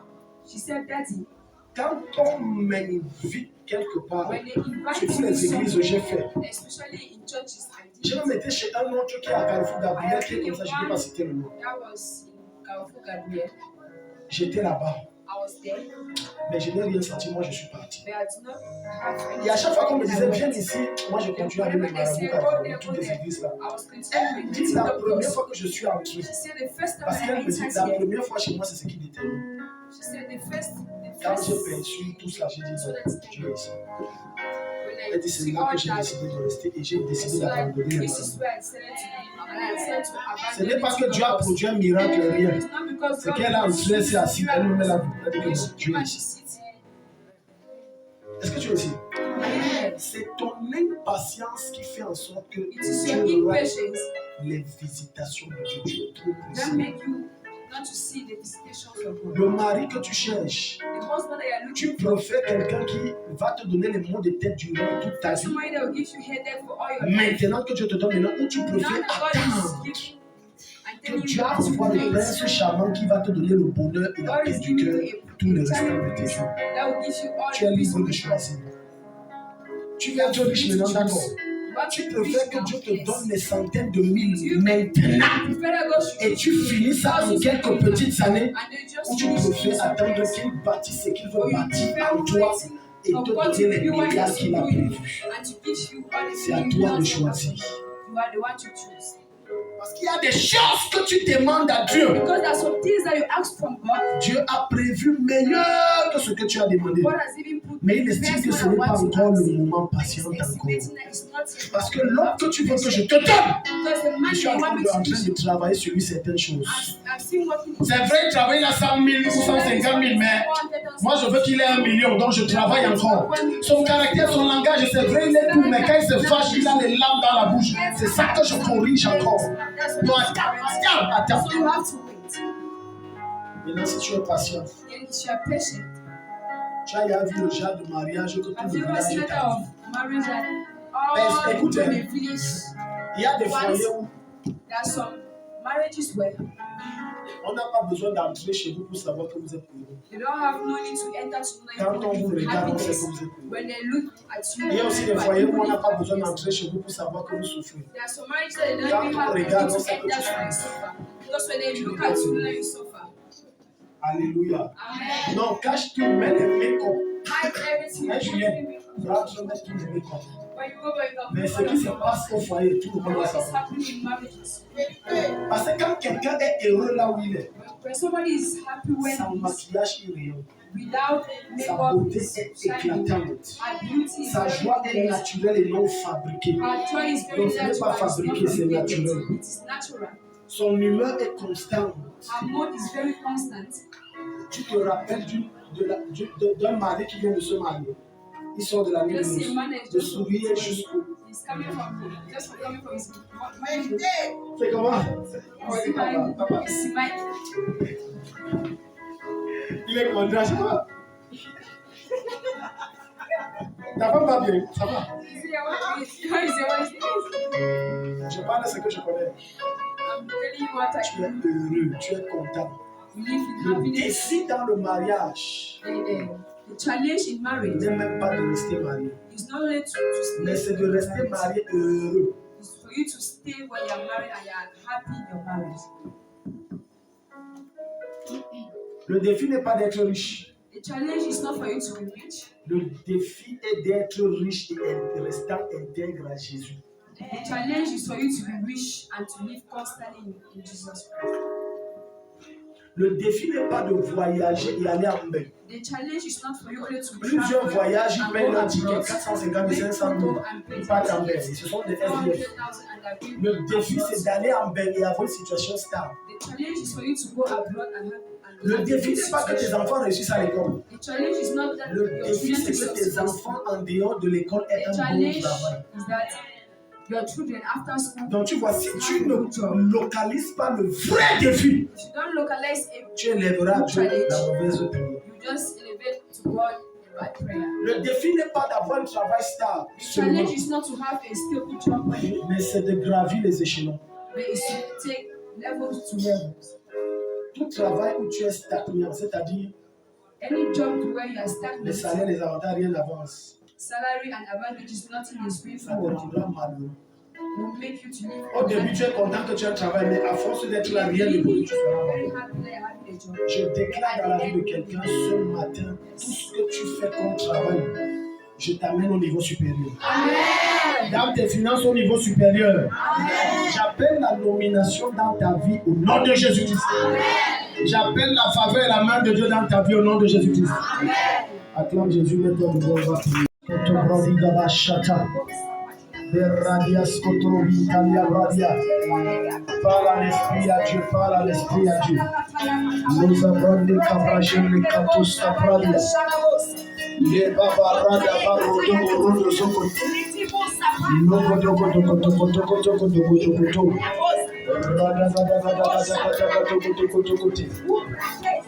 Quand on m'invite quelque part, surtout les églises où j'ai fait, je me mettais chez un autre qui est à Carrefour Gabriel, qui est comme ça, je ne peux pas citer le nom. J'étais là-bas. Mais je n'ai rien senti, moi je suis parti. Et à chaque fois qu'on me disait, viens ici, moi je continue avec les marabouts, toutes les églises là. Elle me dit, la première fois que je suis entré, parce qu'elle me dit, la première fois chez moi, c'est ce qui détermine. Quand j'ai perçu tout cela, j'ai dit, non, Dieu est ici. Elle dit, c'est là que j'ai décidé de rester et j'ai décidé d'abandonner les marabouts. Ce n'est pas que Dieu a produit un miracle, rien. C'est qu'elle a entré, c'est assis, elle me met la boucle. Elle dit que Dieu est ici. Est-ce que tu es ici? C'est ton impatience qui fait en sorte que tu auras les visitations de Dieu. Tu es trop pressé. Le mari que tu cherches, tu préfères quelqu'un qui va te donner les mots de tête durant toute ta vie. Maintenant que Dieu te donne maintenant, où tu préfères attendre que Dieu envoie le prince charmant qui va te donner le bonheur et la paix du cœur tout le restant de tes jours. Tu es libre de choisir. Tu veux être riche maintenant, d'accord? Tu préfères que Dieu te donne des centaines de mille maintenant et tu finis ça en quelques petites années, ou tu préfères attendre qu'il bâtisse ce qu'il veut bâtir en toi et te donner les milliards qu'il a prévus. C'est à toi de choisir. Parce qu'il y a des choses que tu demandes à Dieu. Dieu a prévu meilleur que ce que tu as demandé. Mais il estime que ce n'est pas encore le moment patient encore. Parce que l'homme que tu veux que je te donne, je suis en train de travailler sur lui certaines choses. C'est vrai, il travaille à 100 000 ou 150 000, mais moi je veux qu'il ait 1 million, donc je travaille encore. Son caractère, son langage, c'est vrai, il est tout, mais quand il se fâche, il a les larmes dans la bouche. C'est ça que je corrige encore. Donc attends. Maintenant, si tu es patient, tu as vu le genre de mariage que tout le village est à vivre. Écoutez, il y a des foyers où on n'a pas besoin d'entrer chez vous pour savoir que vous êtes heureux. Quand on vous regarde, on sait que vous êtes heureux. Il y a aussi des foyers où on n'a pas besoin d'entrer chez vous pour savoir que vous souffrez. Quand on regarde, on sait que tu souffres. Alléluia. Amen. Non, cache tout, mets les make-up. Julien, tu vas te mettre tous les make-up. Mais ce qui se passe au foyer, tout le monde va savoir. Parce que quand quelqu'un est heureux là où il est, son maquillage est rayonnant. Sa beauté est éclatante. Sa joie est naturelle et non fabriquée. Donc ce n'est pas fabriqué, c'est naturel. Son humeur est constante. Tu te rappelles d'un mari qui vient de se marier. Il sort de la nuit de sourire jusqu'au. C'est comment? Papa. Il est content, ça va? Ta femme va bien, ça va? Je parle de ce que je connais. Tu es heureux, tu es content. Le défi dans le mariage n'est même pas de rester marié, mais c'est de rester marié heureux. Le défi n'est pas d'être riche. Le défi est d'être riche et de rester intègre à Jésus. The challenge is for you to be rich and to live constantly in Jesus Christ. Le défi n'est pas de voyager et aller en bain. The challenge is not for you only to Plusieurs voyages, ils payent un ticket 450 000, 500 000. Ils partent en bain. Et ce sont des SDF. Le défi, c'est d'aller en bain et avoir une situation stable. The challenge is for you to go abroad and have. Le défi, n'est pas que tes enfants réussissent à l'école. Le défi, c'est que tes enfants en dehors de l'école aient un bon travail. Your children after school. Donc tu vois, si tu ne localises pas le vrai défi, If you don't localize tu élèveras Dieu la mauvaise prière. you just elevate to God the right prayer. Le défi n'est pas d'avoir un travail stable, The challenge is not to have a stable job, mais c'est de gravir les échelons. but it's to take levels to levels. Tout travail où tu es stagnant, c'est-à-dire Any job to where you are les stagnant, salaires, les avantages, rien n'avance. salary and advantages, nothing is free Ça te forward. rendra malheureux. Will make you to live. Au début, tu es content que tu aies un travail, mais à force d'être là, rien ne bouge. Tu seras Very malheureux. happy that you're having a job. Je déclare dans la vie de quelqu'un ce matin, tout ce que tu fais comme travail, je t'amène au niveau supérieur. Amen. Dans tes finances au niveau supérieur. J'appelle la nomination dans ta vie au nom de Jésus-Christ. J'appelle la faveur et la main de Dieu dans ta vie au nom de Jésus-Christ. Acclame Jésus, mets-toi de bon va prier. Berradias Kotovi, Italia Radia. Parle à l'esprit à Dieu, parle à l'esprit à Dieu. Nous avons des cabrachés, les catos cabradia. Les babarada barodo rodo soko. Logo dogo dogo dogo dogo dogo dogo dogo dogo. Rada rada rada rada rada dogo dogo dogo dogo.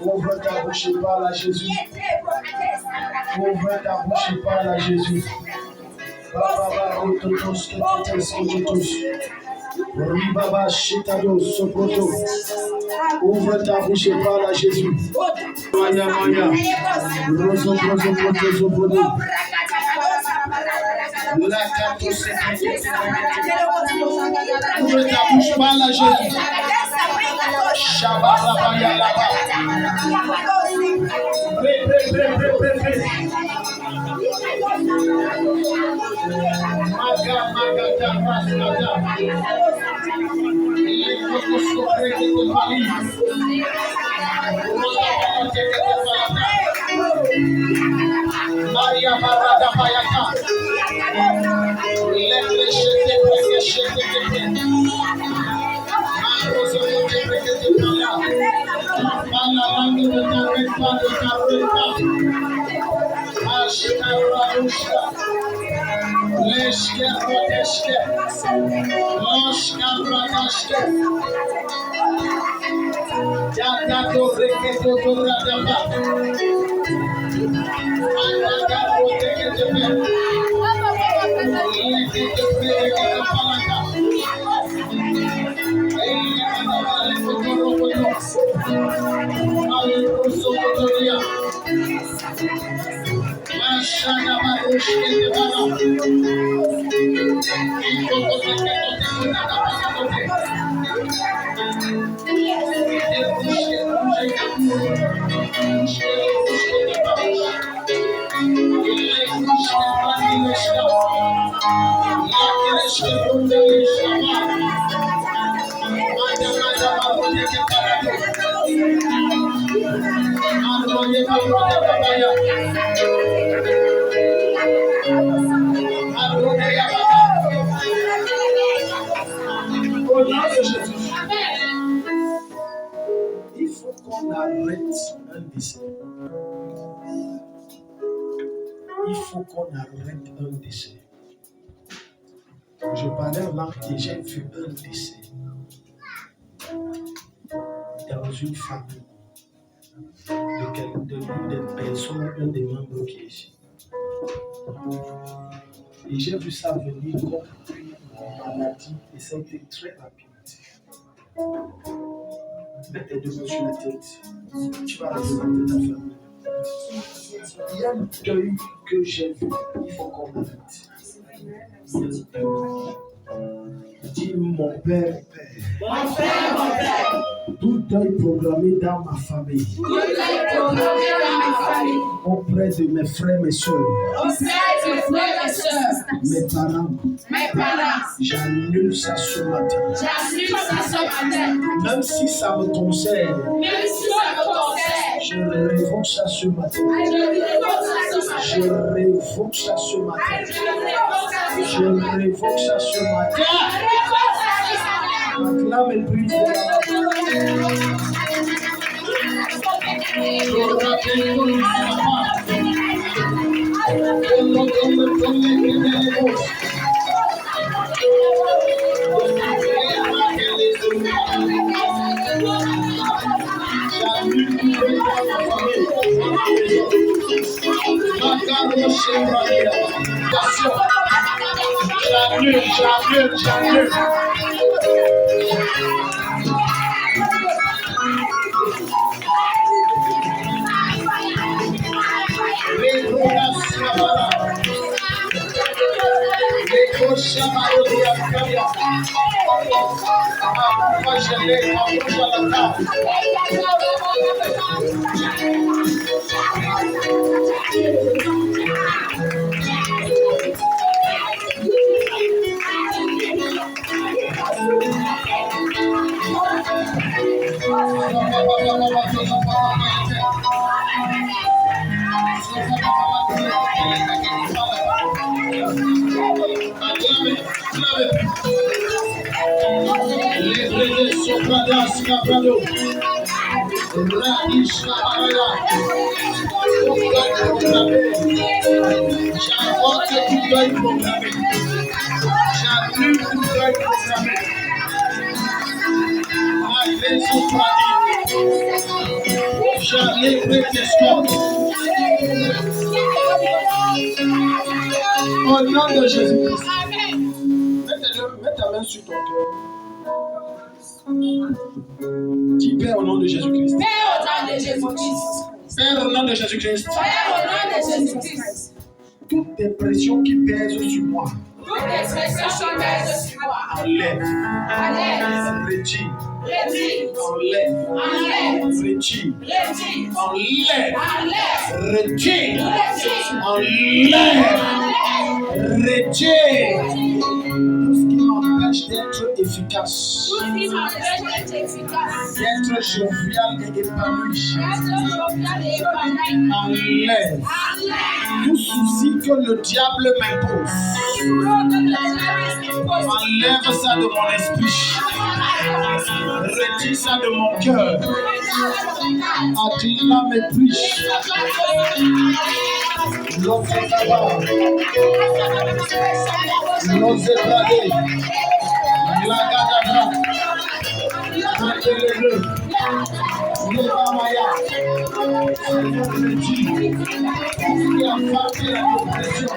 Ouvre ta bouche et parle à Jésus. Ouvre ta bouche et parle à Jésus. Baba rototos ketetes kototos. Ribaba shitado soproto. Ouvre ta bouche et parle à Jésus. Maya maya. Roso roso roso roso. La cato sekete. Ouvre ta bouche, parle à Jésus. Shabba baba ya laba. Pray. Maga maga da rasada. Leko sopre de vali. Maria barada bayaka. Letre shete preke shete. Marozo de preke de pala. Pala lango de tareka de tareka. Ashkararushka. Leshke rodeshke. Loshka radashke. Jata to reke to radaba. Anaga reke to me. Leke to reke to palaka. Eile kanavale kotoro koto. Aluruso kotoria. Mashana barushke de bala. Iko kote kote kote. Il faut qu'on arrête un décès. Il faut qu'on arrête un décès. Je parlais en langue et j'ai vu un décès dans une famille de l'une des personnes, un des membres qui est ici. Et j'ai vu ça venir comme une maladie et ça a été très rapide. Mets tes deux mains sur la tête. Tu vas représenter ta famille. Il y a un deuil que j'ai vu. Il faut qu'on arrête. Dis mon père, Père. Mon frère, mon père. Tout deuil programmé dans ma famille. Tout deuil programmé dans ma famille. Auprès de mes frères, mes soeurs. Auprès de mes frères et sœurs. Mes parents. Mes parents. J'annule ça ce matin. J'annule ça ce matin. Même si ça me concerne. Même si ça me concerne. Je révoque ça ce matin. Je révoque ça ce matin. Je révoque ça ce matin. Acclame et prie. J'annule. Au nom de Jésus-Christ. Mets ta main sur ton cœur. Dis Père au nom de Jésus-Christ. Père au nom de Jésus-Christ. Toute dépression qui pèse sur moi. Enlève. Retire. Enlève. Retire. Enlève. Retire. Enlève. Retire. Tout ce qui m'empêche d'être efficace. D'être jovial et épanoui. Enlève. Tout souci que le diable m'impose. Enlève ça de mon esprit. Retire ça de mon cœur. Attire mes prix. L'ose brader. La gadabra. Appelez-le. Le Bamaya. Qui a frappé la dépression.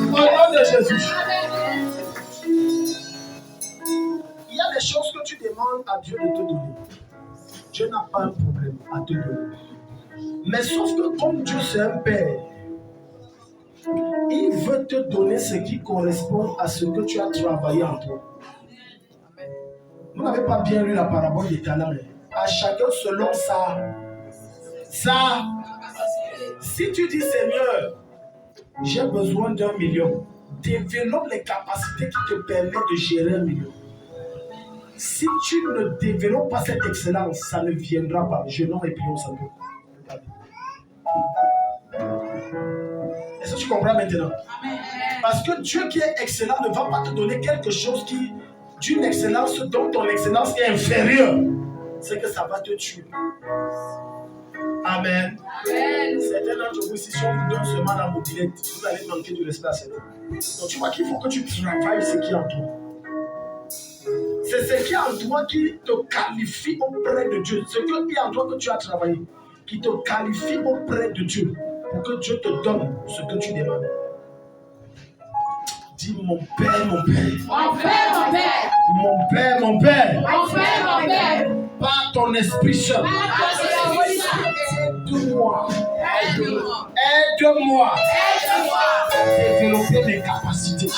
Au nom de Jésus. Il y a des choses que tu demandes à Dieu de te donner. Dieu n'a pas un problème à te donner. Mais sauf que comme Dieu c'est un Père, il veut te donner ce qui correspond à ce que tu as travaillé en toi. Vous n'avez pas bien lu la parabole des talents. À chacun selon ça. Si tu dis Seigneur, j'ai besoin d'1 million, développe les capacités qui te permettent de gérer 1 million. Si tu ne développes pas cette excellence, ça ne viendra pas. Jeûnons et prions sans Dieu. Est-ce que tu comprends maintenant? Amen. Parce que Dieu qui est excellent ne va pas te donner quelque chose qui, d'une excellence dont ton excellence est inférieure. C'est que ça va te tuer. Amen. Amen. Certains d'entre vous ici, si on vous donne seulement la mobilette, vous allez manquer du respect à certains. Donc tu vois qu'il faut que tu travailles ce qui est en toi. C'est ce qui est en toi qui te qualifie auprès de Dieu. Ce qui est en toi que tu as travaillé, qui te qualifie auprès de Dieu, pour que Dieu te donne ce que tu demandes. Dis mon Père, mon Père. Mon Père, mon Père. Mon Père, mon Père. Mon Père, mon Père. Par ton Esprit Saint. Aide-moi. Aide-moi. Aide-moi. À développer mes capacités.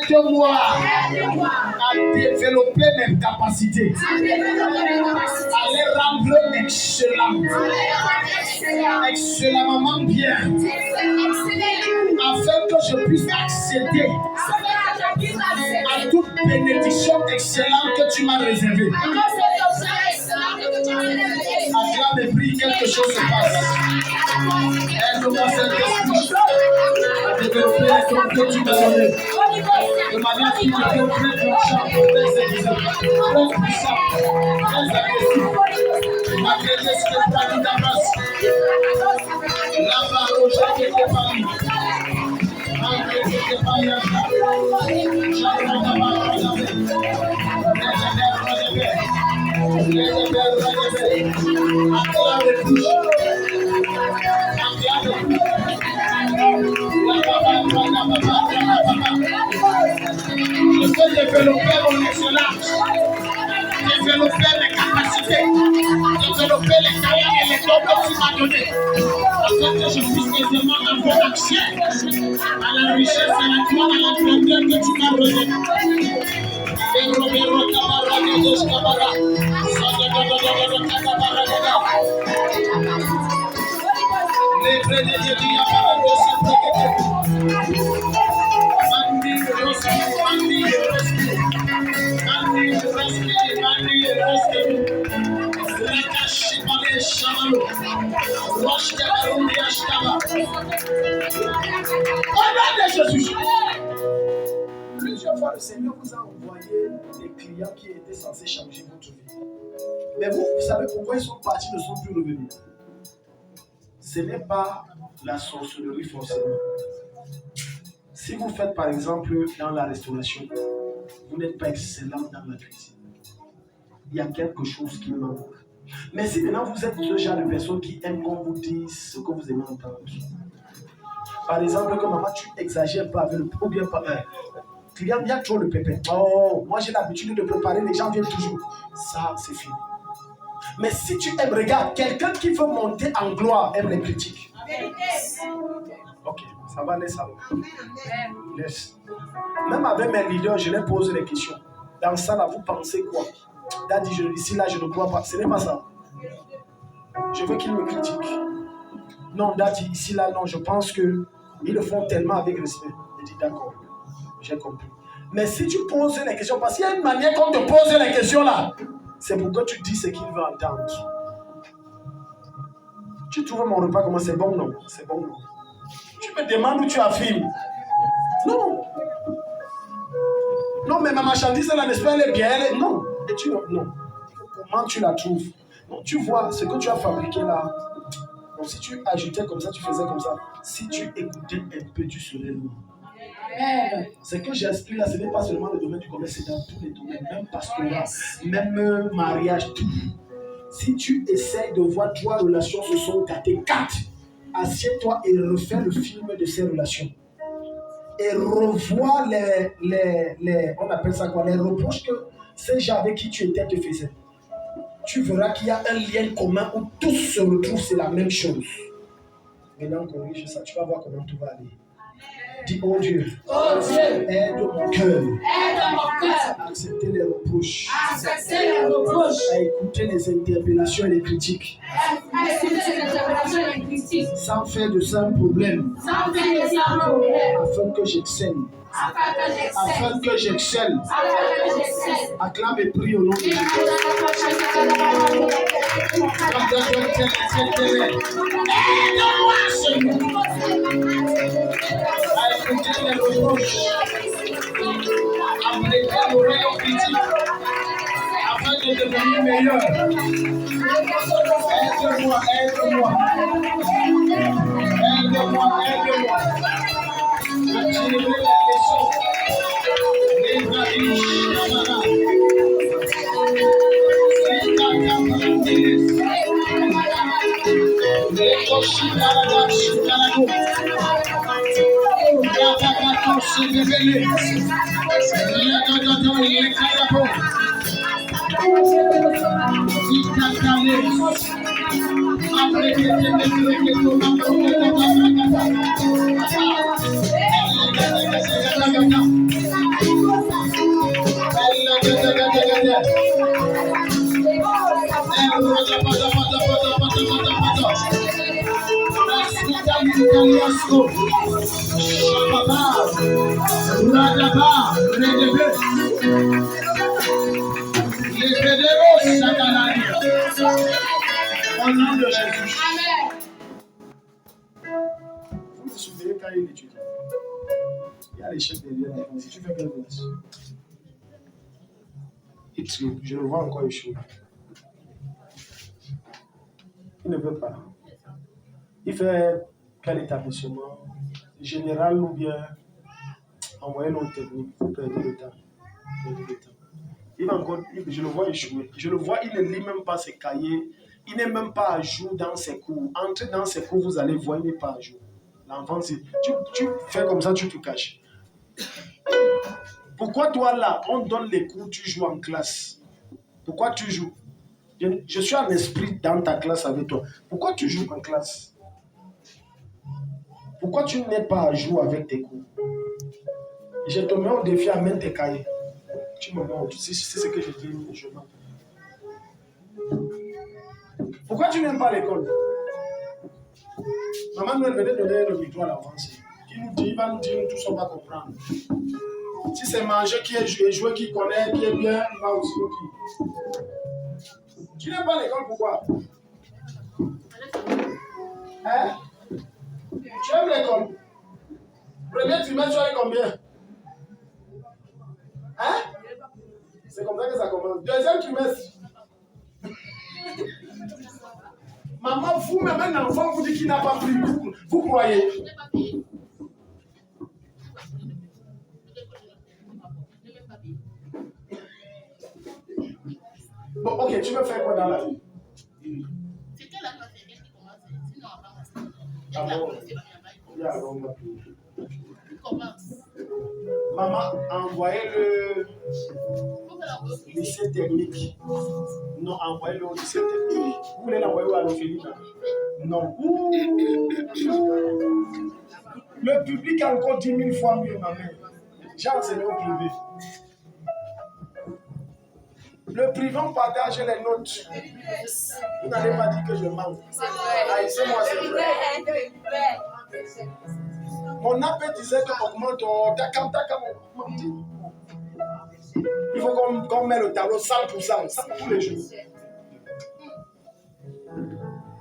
Aide-moi. Aide-moi à développer mes capacités. À les rendre excellents. Excellemment bien. Afin que je puisse accéder à toute bénédiction excellente que tu m'as réservée. Acclame et prie, quelque chose se passe. Aide-moi, Saint-Esprit, à développer les dons que tu m'as donnés. De manière qui te fait très puissant, très puissant, très agressif. Malgré ce que tu as dit d'avance. Là-bas, au Jacques et Paris. Malgré ce que tu as dit je peux développer mon excellence, développer mes capacités, développer les talents et les dons que tu m'as donnés, afin que je puisse aisément avoir accès à la richesse, à la gloire, à la grandeur que tu m'as donnée. Plusieurs fois, le Seigneur vous a envoyé des clients qui étaient censés changer votre vie. Mais vous savez pourquoi ils sont partis, ne sont plus revenus. Ce n'est pas la sorcellerie forcément. Si vous faites par exemple dans la restauration, vous n'êtes pas excellent dans la cuisine. Il y a quelque chose qui manque. Mais si maintenant vous êtes ce genre de personne qui aime qu'on vous dise ce que vous aimez entendre. Par exemple, comme maman, tu exagères pas avec le ou bien pas. Client, il y a trop le pépé. Oh, moi j'ai l'habitude de préparer, les gens viennent toujours. Ça, c'est fini. Mais si tu aimes, regarde, quelqu'un qui veut monter en gloire aime les critiques. Ok, ça va, laisse alors. Laisse. Même avec mes leaders, je leur pose les questions. Dans ça, là, vous pensez quoi? Daddy, ici, là, je ne crois pas. Ce n'est pas ça. Je veux qu'ils me critiquent. Non, Daddy, ici, là, non, je pense qu'ils le font tellement avec respect. Je dis d'accord, j'ai compris. Mais si tu poses les questions, parce qu'il y a une manière qu'on te pose les questions là, c'est pour que tu dis ce qu'il veut entendre. Tu trouves mon repas comment c'est bon, non? C'est bon, non? Tu me demandes où tu affirmes. Non. Non, mais ma marchandise, là, n'est-ce pas, elle est bien, elle est... Non. Et tu non. Comment tu la trouves? Non, tu vois, ce que tu as fabriqué là, bon, si tu ajoutais comme ça, tu faisais comme ça. Si tu écoutais un peu, tu serais lourd. Ce que j'explique là, ce n'est pas seulement le domaine du commerce, c'est dans tous les domaines, même pastorat, même mariage, tout. Si tu essaies de voir 3 relations se sont gâtées, 4, assieds-toi et refais le film de ces relations. Et revois on appelle ça quoi, les reproches que ces gens avec qui tu étais te faisaient. Tu verras qu'il y a un lien commun où tous se retrouvent, c'est la même chose. Maintenant, corrige ça, tu vas voir comment tout va aller. Dis, oh Dieu, aide mon cœur à accepter les reproches, à écouter les interpellations et les critiques, sans faire de ça un problème, afin que j'excelle. Afin que j'excelle. Acclame et prie au nom de Jésus. À écouter les reproches, à prêter l'oreille aux critiques, afin de devenir meilleur. Aide-moi, aide-moi. Aide-moi, aide-moi. À tirer la leçon. Les valises, les cochines à la vache, à la gauche. Au nom de Jésus. Vous vous souvenez quand il étudie, il y a les chefs derrière. Si tu fais quelque chose, je le vois encore échouer. Il ne veut pas. Il fait quel établissement général ou bien envoyer l'autre technique pour perdre le temps. Il va encore, je le vois échouer. Je le vois, il ne lit même pas ses cahiers. Il n'est même pas à jour dans ses cours. Entrez dans ses cours, vous allez voir, il n'est pas à jour. L'enfant, tu fais comme ça, tu te caches. Pourquoi toi là, on donne les cours, tu joues en classe? Pourquoi tu joues? Je suis en esprit dans ta classe avec toi. Pourquoi tu joues en classe? Pourquoi tu n'es pas à jour avec tes cours? Je te mets au défi, amène tes cahiers. Tu me montres. Si c'est ce que je dis, je mens. Pourquoi tu n'aimes pas l'école? Maman nous venait donner le micro à l'avance. Il va nous dire, nous tous on va comprendre. Si c'est manger qui est joué, qui connaît, qui est bien, il va aussi nous dire. Tu n'aimes pas l'école, pourquoi? Hein? Tu aimes l'école? Premier trimestre, tu as eu combien? Hein? C'est comme ça que ça commence. Deuxième trimestre. Maman, vous-même, un enfant vous dit qu'il n'a pas pris. Vous croyez? Bon, ok, tu veux faire quoi dans la vie? C'était la classe qui commence. Sinon, Ah bon? Maman, envoyez-le lycée technique. Non, envoyez-le au lycée technique. Vous voulez l'envoyer à l'Ophélie? Non. Le public a encore 10 000 fois mieux, ma mère. J'ai enseigné au privé. Le privé, on partage les notes. Vous n'allez pas dire que je manque. C'est moi, c'est vrai. Mon appel disait qu'augmente il faut qu'on mette le tableau 100%, ça tous les jours.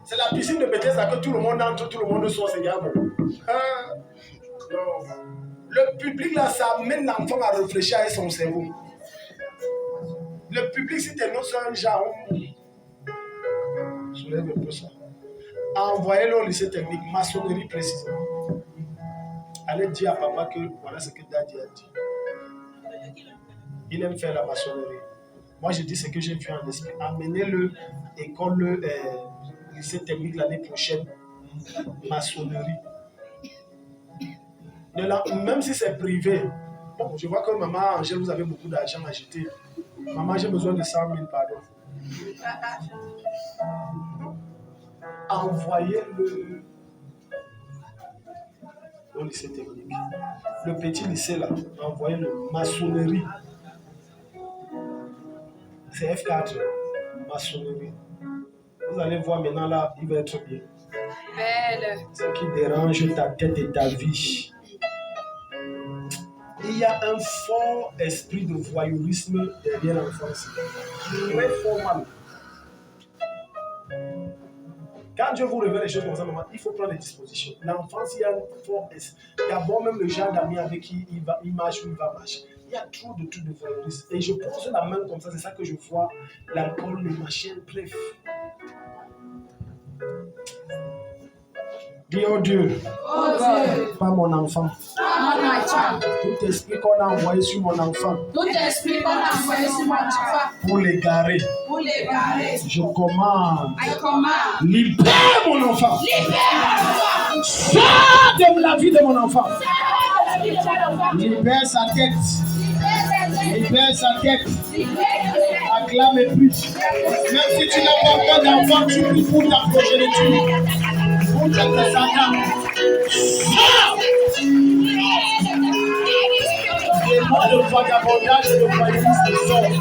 C'est la piscine de Bethesda que tout le monde entre, tout le monde sort, c'est grave. Non. Le public là, ça amène l'enfant à réfléchir avec son cerveau. Le public, si tes notes sont un genre, soulève un peu ça. Envoyez-le au lycée technique, maçonnerie précisément. Allez dire à papa que voilà ce que Daddy a dit. Il aime faire la maçonnerie. Moi, je dis ce que j'ai vu en esprit. Amenez-le école lycée technique l'année prochaine, maçonnerie. Même si c'est privé. Bon, je vois que maman Angèle, vous avez beaucoup d'argent à jeter. Maman, j'ai besoin de 100 000, pardon. Envoyez-le au lycée technique. Le petit lycée là, envoyez-le. Maçonnerie. C'est F4. Maçonnerie. Vous allez voir maintenant là, il va être bien. Belle. Ce qui dérange ta tête et ta vie. Il y a un fort esprit de voyeurisme derrière l'enfance. Très fort mal. Quand Dieu vous révèle les choses comme ça, maman, il faut prendre des dispositions. L'enfance, il y a un fort esprit. D'abord, même le genre d'amis avec qui il marche ou il va marcher. Il y a trop de trucs de voyeurisme. Et je pose la main comme ça, c'est ça que je vois. L'alcool, le machin, bref. Dis oh Dieu, pas mon enfant. Tout esprit qu'on a envoyé sur mon enfant. Pour l'égarer. Je commande. Libère mon enfant. Sors de la vie de mon enfant. Libère sa tête. Libère sa tête. Acclame et prie. Même si tu n'as pas d'enfant, tu pries pour ta progéniture. Pour tes descendants. Les mots de vagabondage et de voyeurisme sortent.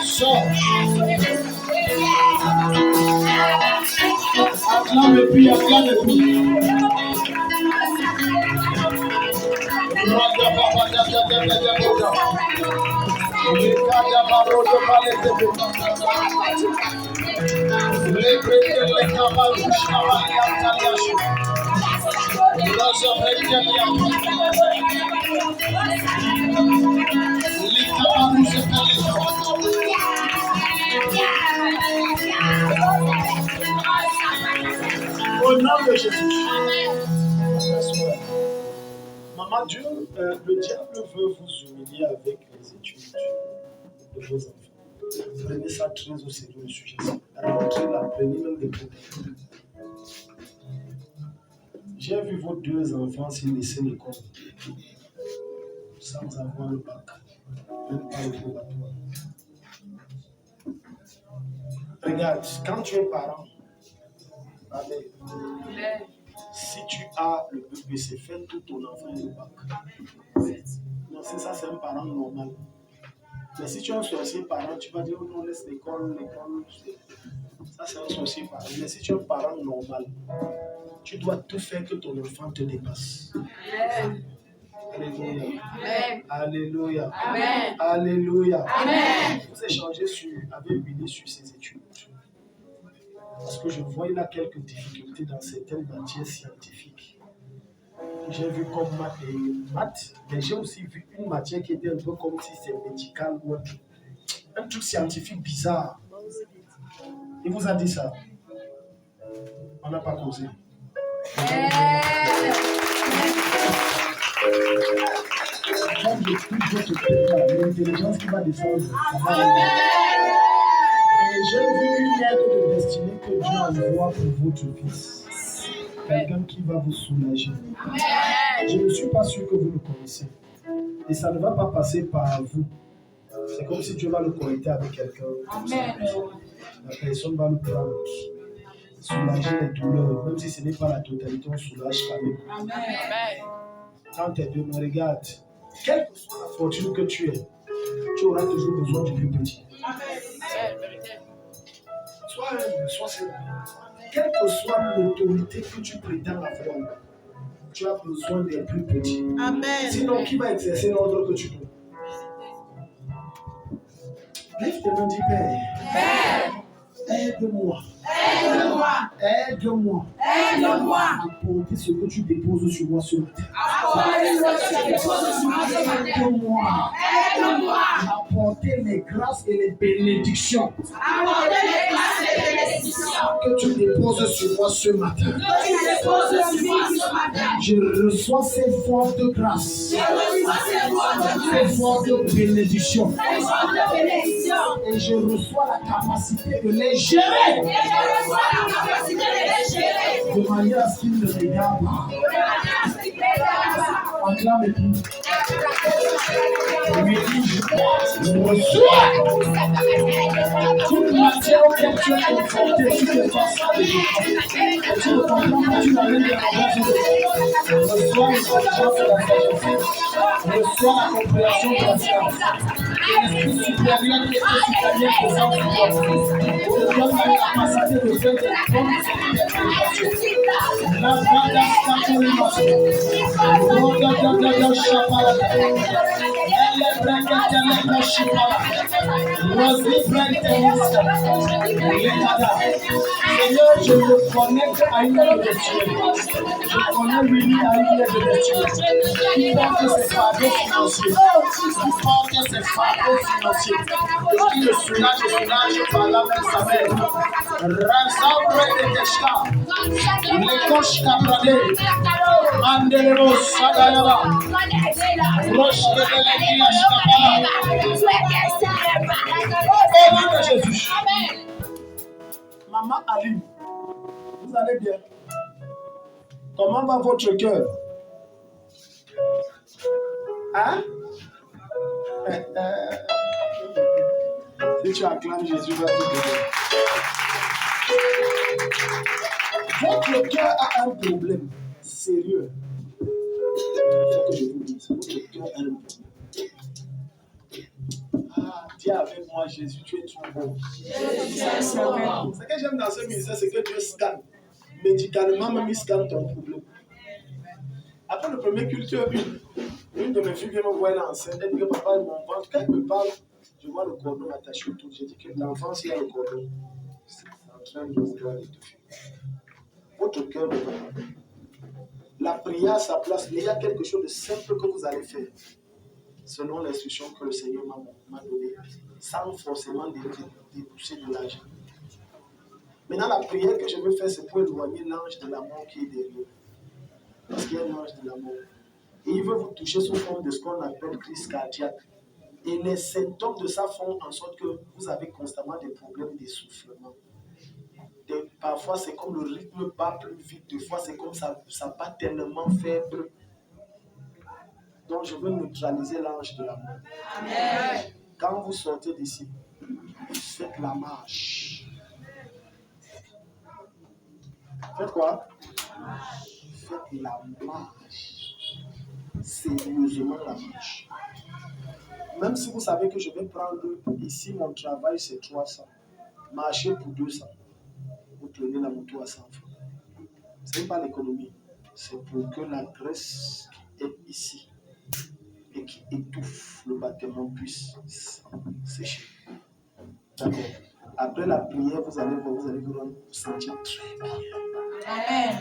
Sors. Acclame et prie. Au nom de Jésus. Maman Dieu, le diable veut vous humilier avec les études de vos enfants. Prenez ça très au sérieux, le sujet. Rentrez-la, prenez même des cours. J'ai vu vos deux enfants s'y laisser l'école sans avoir le bac, même pas le probatoire. Regarde, quand tu es parent, amen. Si tu as le BPC, fais tout ton enfant le bac. Non, c'est ça, c'est un parent normal. Mais si tu es un sorcier parent, tu vas dire, oh non, laisse l'école. Ça, c'est un sorcier parent. Mais si tu es un parent normal, tu dois tout faire que ton enfant te dépasse. Alléluia. Alléluia. Amen. Alléluia. Amen. Vous échangez avec Billy sur ses études. Parce que je vois il a quelques difficultés dans certaines matières scientifiques. J'ai vu comme maths, mais j'ai aussi vu une matière qui était un peu comme si c'est médical ou un truc scientifique bizarre. Il vous a dit ça? On n'a pas causé. Quand je prie, je te prépare l'intelligence qui va descendre. Et j'ai vu une aide de destinée que Dieu envoie pour votre fils. Quelqu'un qui va vous soulager. Je ne suis pas sûr que vous le connaissez. Et ça ne va pas passer par vous. C'est comme si Dieu va le connecter avec quelqu'un. La personne va le prendre. Soulager les douleurs. Même si ce n'est pas la totalité, on soulage quand même. Quand tes deux me regardent, quelle que soit la fortune que tu aies, tu auras toujours besoin du plus petit. Sois humble, sois sérieux. Quelle que soit l'autorité que tu prétends avoir, tu as besoin des plus petits. Amen. Sinon, qui va exercer l'ordre que tu peux? Lève tes mains, dis Père. Aide-moi. Aide-moi. À porter ce que tu déposes sur moi ce matin. Aide-moi. À porter les grâces et les bénédictions. Que tu déposes sur moi ce matin. Je reçois ces fortes de grâce. Ces fortes de bénédictions. Et je reçois la capacité de les gérer. De manière à ce qu'ils ne regardent pas. Acclame et prie. Je reçois toute matière auquel tu es confronté, tu te passes à l'église. Tu ne comprends pas, tu n'as rien de reçois l'intelligence de la sagesse. Reçois la compréhension de la science. L'esprit supérieur qui était supérieur présent sur toi. Te donne la capacité de faire des bonnes interprétations. La bande à Seigneur, je me connecte à une œuvre de Dieu. Je connais Willy à une œuvre de Dieu. Il porte ses fardeaux financiers. Il porte ses fardeaux financiers. Qui le soulage par la main sa mère. Rassemble les Keshka. Les Koshka Brade. Mandelero Sadayaba. Roche de l'Ekiashkapa. Au nom de Jésus. Maman Ali, vous allez bien? Comment va votre cœur? Hein? Si tu acclames Jésus, va te donner. Votre cœur a un problème sérieux. Il faut que je vous dise, votre cœur a un problème. Dis avec moi, Jésus, tu es trop bon. Ce que j'aime dans ce ministère, c'est que Dieu scanne. Médicalement, même il scanne ton problème. Après le premier culte, une de mes filles vient me voir l'enceinte. Elle dit que papa est mon ventre. Quand elle me parle, je vois le cordon attaché autour. J'ai dit que l'enfant, s'il y a le cordon, c'est en train de vouloir l'étouffer. Votre cœur ne va pas. La prière à sa place, mais il y a quelque chose de simple que vous allez faire. Selon l'instruction que le Seigneur m'a donnée, sans forcément débourser de l'argent. Maintenant, la prière que je veux faire, c'est pour éloigner l'ange de la mort qui est derrière. Parce qu'il y a un ange de la mort. Et il veut vous toucher sous forme de ce qu'on appelle crise cardiaque. Et les symptômes de ça font en sorte que vous avez constamment des problèmes d'essoufflement. Parfois, c'est comme le rythme bat plus vite. Des fois, c'est comme ça bat tellement faible. Donc, je veux neutraliser l'ange de la mort. Amen. Quand vous sortez d'ici, faites la marche. Faites quoi? Faites la marche. Sérieusement la marche. Même si vous savez que je vais prendre ici, mon travail, c'est 300. Marcher pour 200. Vous prenez la moto à 100 francs. Ce n'est pas l'économie. C'est pour que la graisse qui est ici et qui étouffe le bâtiment puisse sécher. D'accord. Après la prière, vous allez vous sentir très bien. Amen.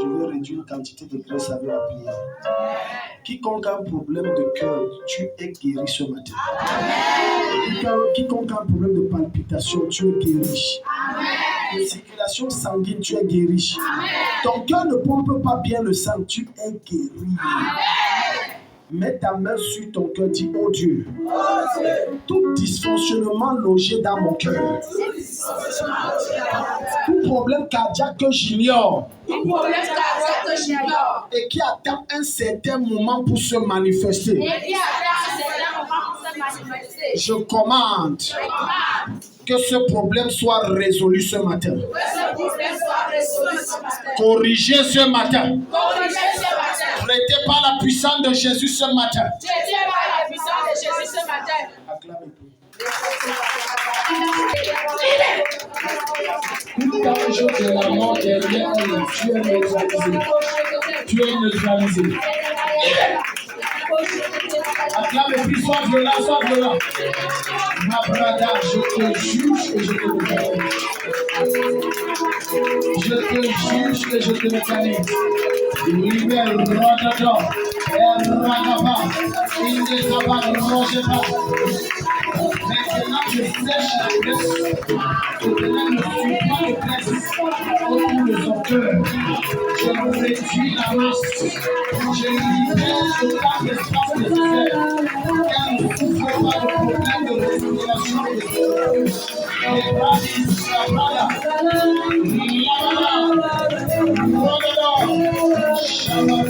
Je vais réduire une quantité de graisse avec la prière. Amen. Quiconque a un problème de cœur, tu es guéri ce matin. Amen. Quiconque a un problème de palpitation, tu es guéri. Amen. De circulation sanguine, tu es guéri. Amen. Ton cœur ne pompe pas bien le sang, tu es guéri. Amen. Mets ta main sur ton cœur, dis oh Dieu, tout dysfonctionnement logé dans mon cœur, tout problème cardiaque que j'ignore et qui attend un certain moment pour se manifester, je commande que ce problème soit résolu ce matin, corrigé ce matin, traité par la puissance de Jésus ce matin. Acclamez-vous. Tout danger de la mort derrière elle, tu es neutralisé. Tu es neutralisé. Acclame et puis sois violent. Ma brada, je te juge et je te neutralise. Je te juge et je te neutralise. Libère Rodada, Radaba, Indekaba, Rojeba. Maintenant, je sèche la graisse. Maintenant, ne suis pas de graisse autour de son cœur. Je réduis la masse. Je libère total l'espace nécessaire. Car ne souffre pas de problème de respiration de son cœur. Les bras d'Israël. Shabbat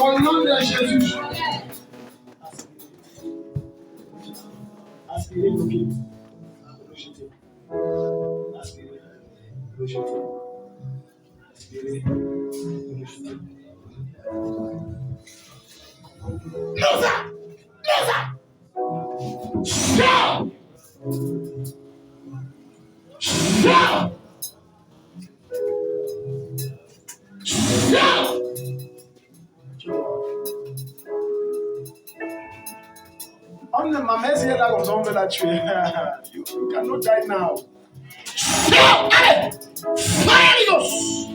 Au nom de Jésus. Aspirez, bloquez. Rejetez. Aspirez, rejetez. Aspirez, rejetez. Losa! Losa! Shout! Shout! Shout! Ma mère est là comme ça, on veut la tuer. You cannot die now. Shout! Allez! Fire Ghost!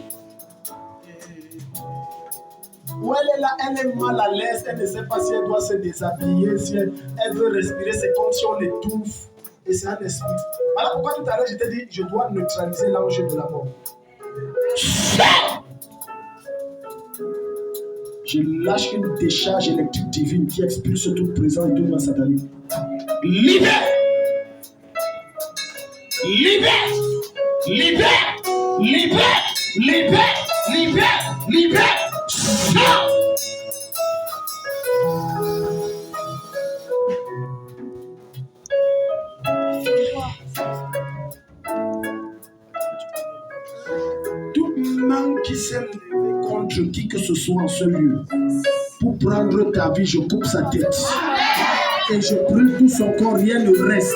Où elle est là, elle est mal à l'aise, elle ne sait pas si elle doit se déshabiller, si elle veut respirer, c'est comme si on l'étouffe. Et c'est un esprit. Voilà pourquoi tout à l'heure je t'ai dit, je dois neutraliser l'ange de la mort. Je lâche une décharge électrique divine qui expulse tout présent et tout ma satanique. Libère! Libère! Libère! Libère! Libère! Libère! Libère! Shout! Toute main qui s'est levée contre qui que ce soit en ce lieu, pour prendre ta vie, je coupe sa tête. Et je brûle tout son corps, rien ne reste.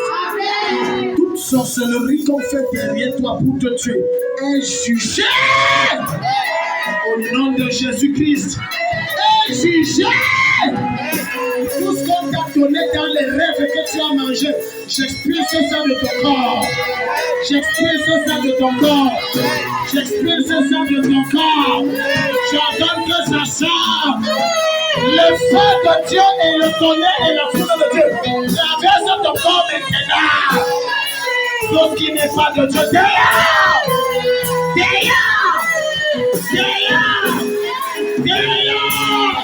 Toute sorcellerie qu'on fait derrière toi pour te tuer est jugée. Au nom de Jésus-Christ, est jugée. Tout ce qu'on t'a donné dans les rêves que tu as mangé, j'expulse ça de ton corps. J'expulse ça de ton corps. J'expulse ça de ton corps. J'ordonne que ça sorte. Le feu de Dieu et le tonnerre et la foudre de Dieu traversent ton corps maintenant. Tout ce qui n'est pas de Dieu, dehors! Dehors! Dehors! Dehors!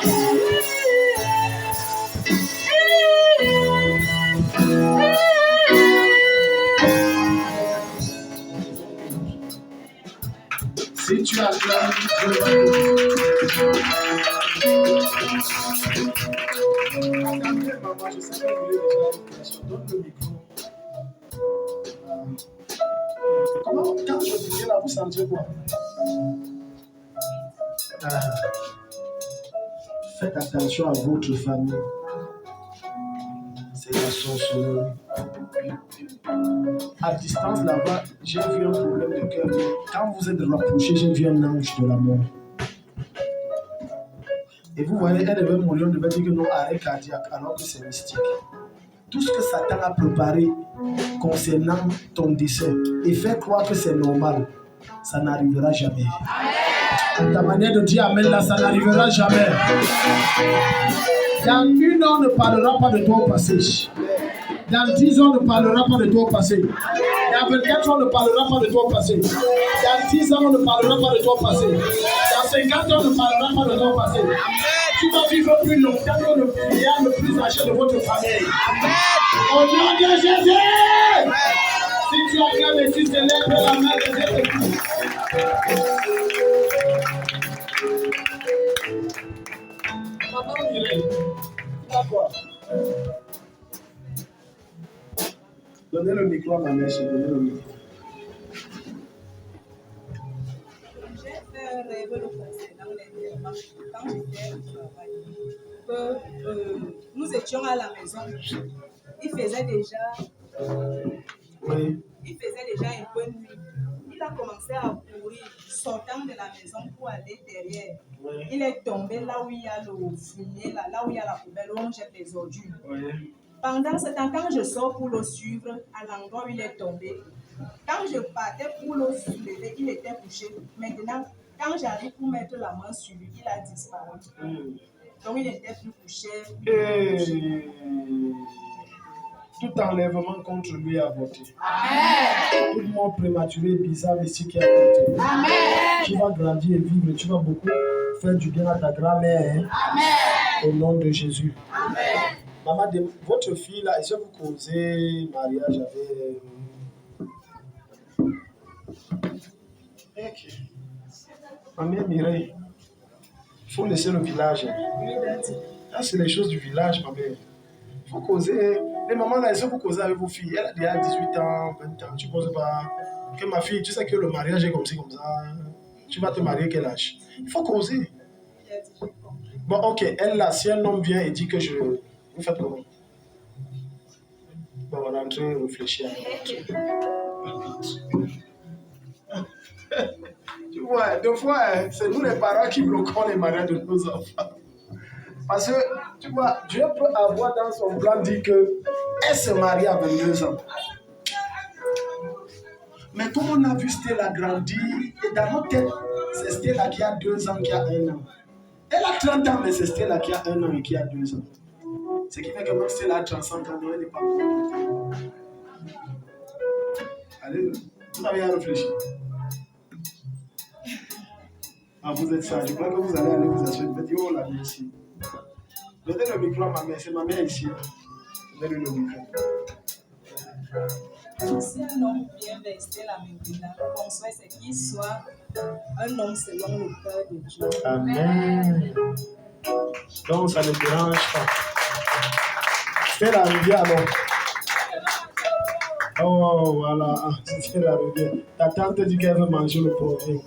Si tu as peur, Dieu va Attendez, maman, je sais que vous voulez déjà une question. Donne le micro. Comment, quand je disais là, vous sentez quoi? Faites attention à votre famille. C'est la sorcellerie. À distance là-bas, j'ai vu un problème de cœur. Quand vous êtes rapproché, j'ai vu un ange de la mort. Et vous voyez, elle devait mourir, on devait dire que non, arrêt cardiaque, alors que c'est mystique. Tout ce que Satan a préparé concernant ton décès et fait croire que c'est normal, ça n'arrivera jamais. Ta manière de dire amen là, ça n'arrivera jamais. Dans 1 heure, on ne parlera pas de toi au passé. Dans 10 ans, on ne parlera pas de toi au passé. Dans 24 ans, on ne parlera pas de toi au passé. Dans 10 ans, on ne parlera pas de toi au passé. Dans 50 ans, on ne parlera pas de toi au passé. Tu vas vivre plus longtemps que le vieillard le plus âgé de votre famille. Au nom de Jésus! Si tu acclames et si tu lèves la main de Dieu. Maman Mireille, d'accord. Donnez le micro à ma mère, donnez le micro. J'ai fait un rêve le concernant l'enterrement quand j'étais au travail. Que nous étions à la maison. Il faisait déjà un peu nuit. Il a commencé à courir, sortant de la maison pour aller derrière. Oui. Il est tombé là où il y a le fumier, là où il y a la poubelle, où on jette les ordures. Oui. Pendant ce temps, quand je sors pour le suivre à l'endroit où il est tombé, quand je partais pour le soulever, il était couché. Maintenant, quand j'arrive pour mettre la main sur lui, il a disparu. Donc, il n'était plus couché. Tout enlèvement contre lui est avorté. Amen. Tout mort prématuré, bizarre, ici qui est avorté. Amen. Tu vas grandir et vivre, tu vas beaucoup faire du bien à ta grand-mère. Hein? Amen. Au nom de Jésus. Amen. Maman, votre fille là, est-ce que vous causez mariage avec... Ok. Ma mère Mireille, il faut laisser le village. Ça, c'est les choses du village, ma mère. Il faut causer. Les mamans, là, il faut causer avec vos filles. Elle a déjà 18 ans, 20 ans. Tu ne causes pas. Que ma fille, tu sais que le mariage est comme ci, comme ça. Tu vas te marier quel âge? Il faut causer. Bon, ok. Elle, là, si un homme vient et dit que je... Vous faites comment? Bon, on va rentrer, réfléchir. Tu vois, des fois, c'est nous les parents qui bloquons les mariages de nos enfants. Parce que, tu vois, Dieu peut avoir dans son plan dit qu'elle se marie à 22 ans. Mais comme on a vu Stella grandir, et dans notre tête, c'est Stella qui a 2 ans, qui a 1 an. Elle a 30 ans, mais c'est Stella qui a 1 an et qui a 2 ans. Ce qui fait que même Stella a 35 ans, elle n'est pas encore. Allez, vous avez à réfléchir. Ah, vous êtes sage. Je crois que vous allez aller vous asseoir. Vous dire, oh la vie ici. Donnez le micro à ma mère. C'est ma mère ici. Donnez le micro. Si un homme vient vers Stella maintenant, mon souhait c'est qu'il soit un homme selon le cœur de Dieu. Amen. Donc ça ne dérange pas. Stella revient alors. Oh voilà, Stella revient. Ta tante dit qu'elle veut manger le proviant.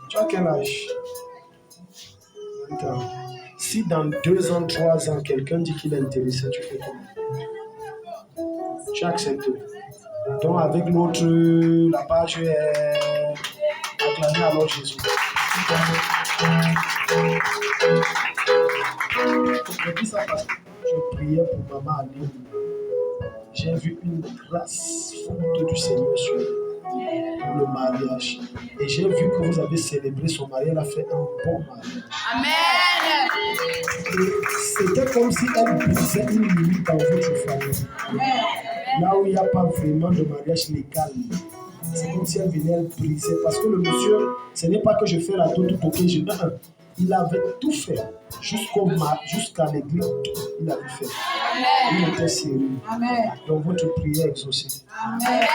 Tu as quel âge? 20 ans. Si dans 2 ans, 3 ans, quelqu'un dit qu'il est intéressé, tu fais comment? Tu acceptes. Donc avec l'autre, la page est acclamée alors Jésus. Je dis ça parce que je priais pour maman Aline. J'ai vu une grâce forte du Seigneur sur pour le mariage. Et j'ai vu que vous avez célébré son mariage. Elle a fait un bon mariage. Amen. Et c'était comme si elle brisait une limite dans votre famille. Là où il n'y a pas vraiment de mariage légal. C'est comme si elle venait briser. Parce que le monsieur, ce n'est pas que je fais la toute ok. Il avait tout fait. Jusqu'à l'église, il avait fait. Il était sérieux. Amen. Donc votre prière est exaucée. Amen.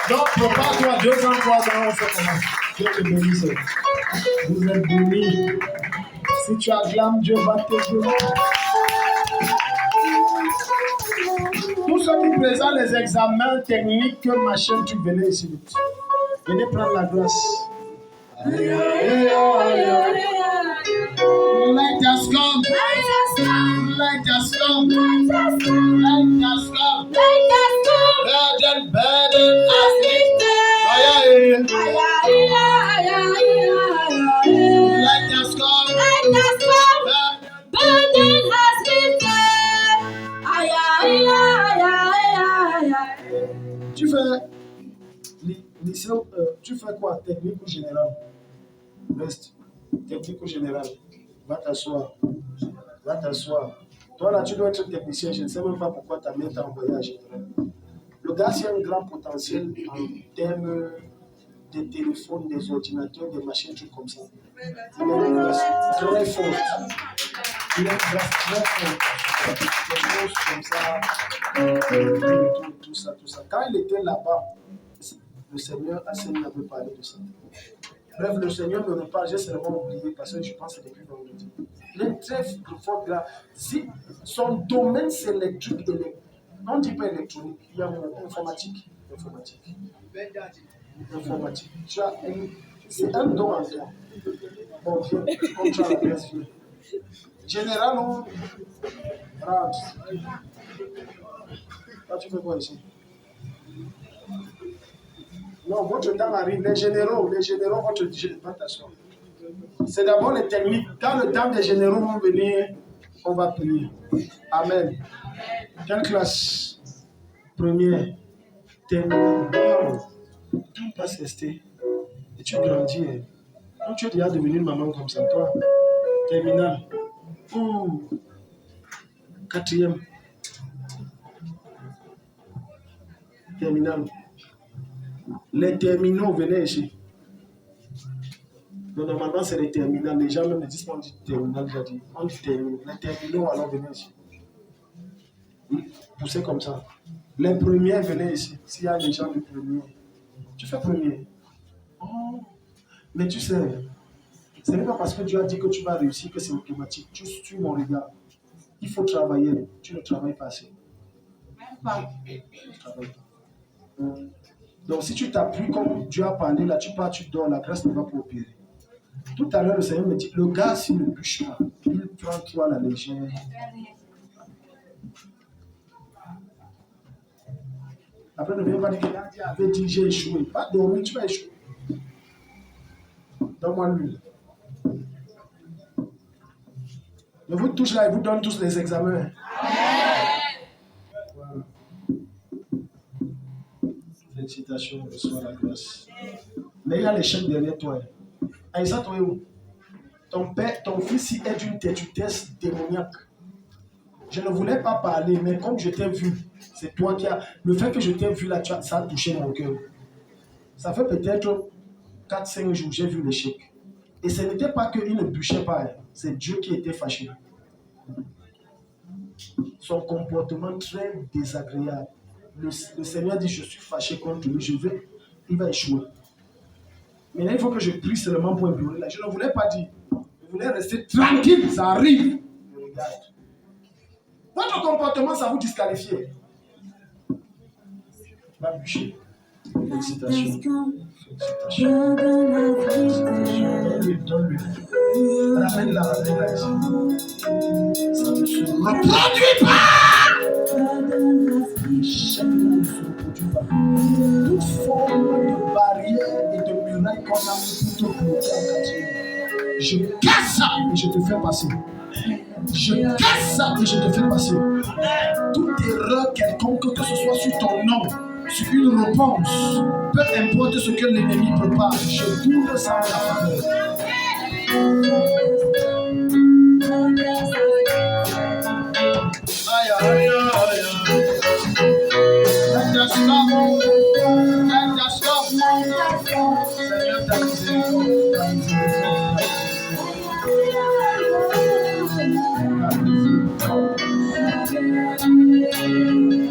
Donc prépare-toi 2 ans, 3 ans, on fait comment? Dieu te bénisse. Vous êtes bénis. Si tu acclames, Dieu va te bénir. Tous ceux qui présentent les examens techniques, machin, tu venais ici. Venez prendre la grâce. Let us come. Let us come. Let us come. Let us come. Burden has lifted. Let us come. Burden has lifted. Tu fais lycée, tu fais quoi? Technique ou général? Reste. Technique ou général? Va t'asseoir. Va t'asseoir. Toi là, tu dois être technicien. Je ne sais même pas pourquoi ta mère t'a envoyé à général. Le gars, c'est un grand potentiel en termes de téléphones, des ordinateurs, des machines, trucs comme ça. Il a une grâce très forte. Il a une grâce très forte. Des choses comme ça. Tout ça. Quand il était là-bas, le Seigneur avait parlé de ça. Bref, le Seigneur ne me parle, j'ai seulement oublié parce que je pense que c'est depuis vendredi. Il est très fort là. Si son domaine c'est l'électrique, on ne dit pas électronique, il y a informatique. C'est un don en toi. Bon, viens, comme tu as la pièce, viens. Général, on rentre. Là, tu fais quoi ici? Non, votre temps arrive. Les généraux, votre attention. C'est d'abord les techniques. Quand le temps des généraux vont venir, on va prier. Amen. Quelle classe? Première. Terminale. Tu passes resté. Et tu grandis. Quand tu es déjà devenu une maman comme ça, toi. Terminale. Quatrième. Terminale. Les terminaux venaient ici. Donc, normalement, c'est les terminales. Les gens même me disent qu'on dit terminal, j'ai dit. On dit terminaux. Les terminaux, alors, venaient ici. Poussez comme ça. Les premiers venaient ici. S'il y a des gens du premier, tu fais premier. Oh. Mais tu sais, Ce n'est pas parce que Dieu a dit que tu vas réussir que c'est automatique. Tu suis mon regard. Il faut travailler. Tu ne travailles pas assez. Même pas. Tu ne travailles pas. Donc si tu t'appuies comme Dieu a parlé, là tu pars, tu dors, la grâce ne va pas opérer. Tout à l'heure, le Seigneur me dit, le gars, s'il ne bûche pas, il prend toi la légère. Après, ne viens pas dire qu'il avait dit j'ai échoué. Pas dormir, tu vas échouer. Donne-moi l'huile. Je vous touche là et vous donne tous les examens. Voilà. Félicitations, reçois la grâce. Mais il y a l'échec derrière toi. Aïssa, toi, où? Ton père, ton fils, il est d'une têtudesse démoniaque. Je ne voulais pas parler, mais comme je t'ai vu, c'est toi qui as. Le fait que je t'ai vu là, ça a touché mon cœur. Ça fait peut-être 4-5 jours, j'ai vu l'échec. Et ce n'était pas qu'il ne bûchait pas, c'est Dieu qui était fâché. Son comportement très désagréable. Le Seigneur dit, je suis fâché contre lui, il va échouer. Maintenant, il faut que je prie seulement pour implorer là. Je ne voulais pas dire. Je voulais rester tranquille, ça arrive. Je regarde. Votre comportement, ça vous disqualifie. Va bûcher. Félicitations. Félicitations. Donne-lui. Ramène-la ici. Ça ne se reproduit pas. Chaque ne se reproduit pas. Toute forme de barrière et de muraille qu'on a mis pour te bloquer en quartier. Je casse ça et je te fais passer. Je casse ça et je te fais passer. Toute erreur quelconque, que ce soit sur ton nom, sur une réponse, peu importe ce que l'ennemi prépare, je tourne ça en ta faveur. Aïe, aïe, aïe, aïe. Let us stop. Let us stop. Seigneur, ta miséricorde.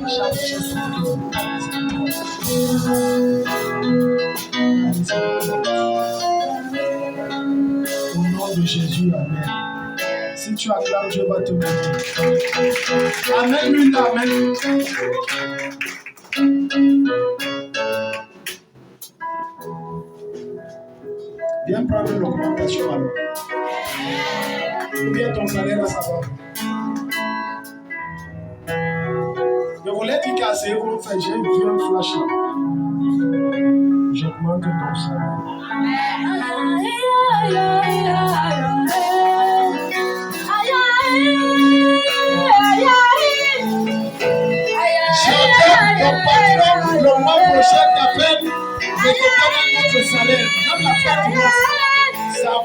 Chaque chose au nom de Jésus, amen. Si tu acclames, Dieu va te bénir. Amen, l'une, amen. Viens prendre l'augmentation alors. Ou bien ton salaire à savoir. Je voulais dire qu'assez vous faites, j'ai vu un flash là. J'augmente ton salaire. J'attends ton patron le mois prochain t'appelle et te donne notre salaire. Même la fête du mois. Ça va.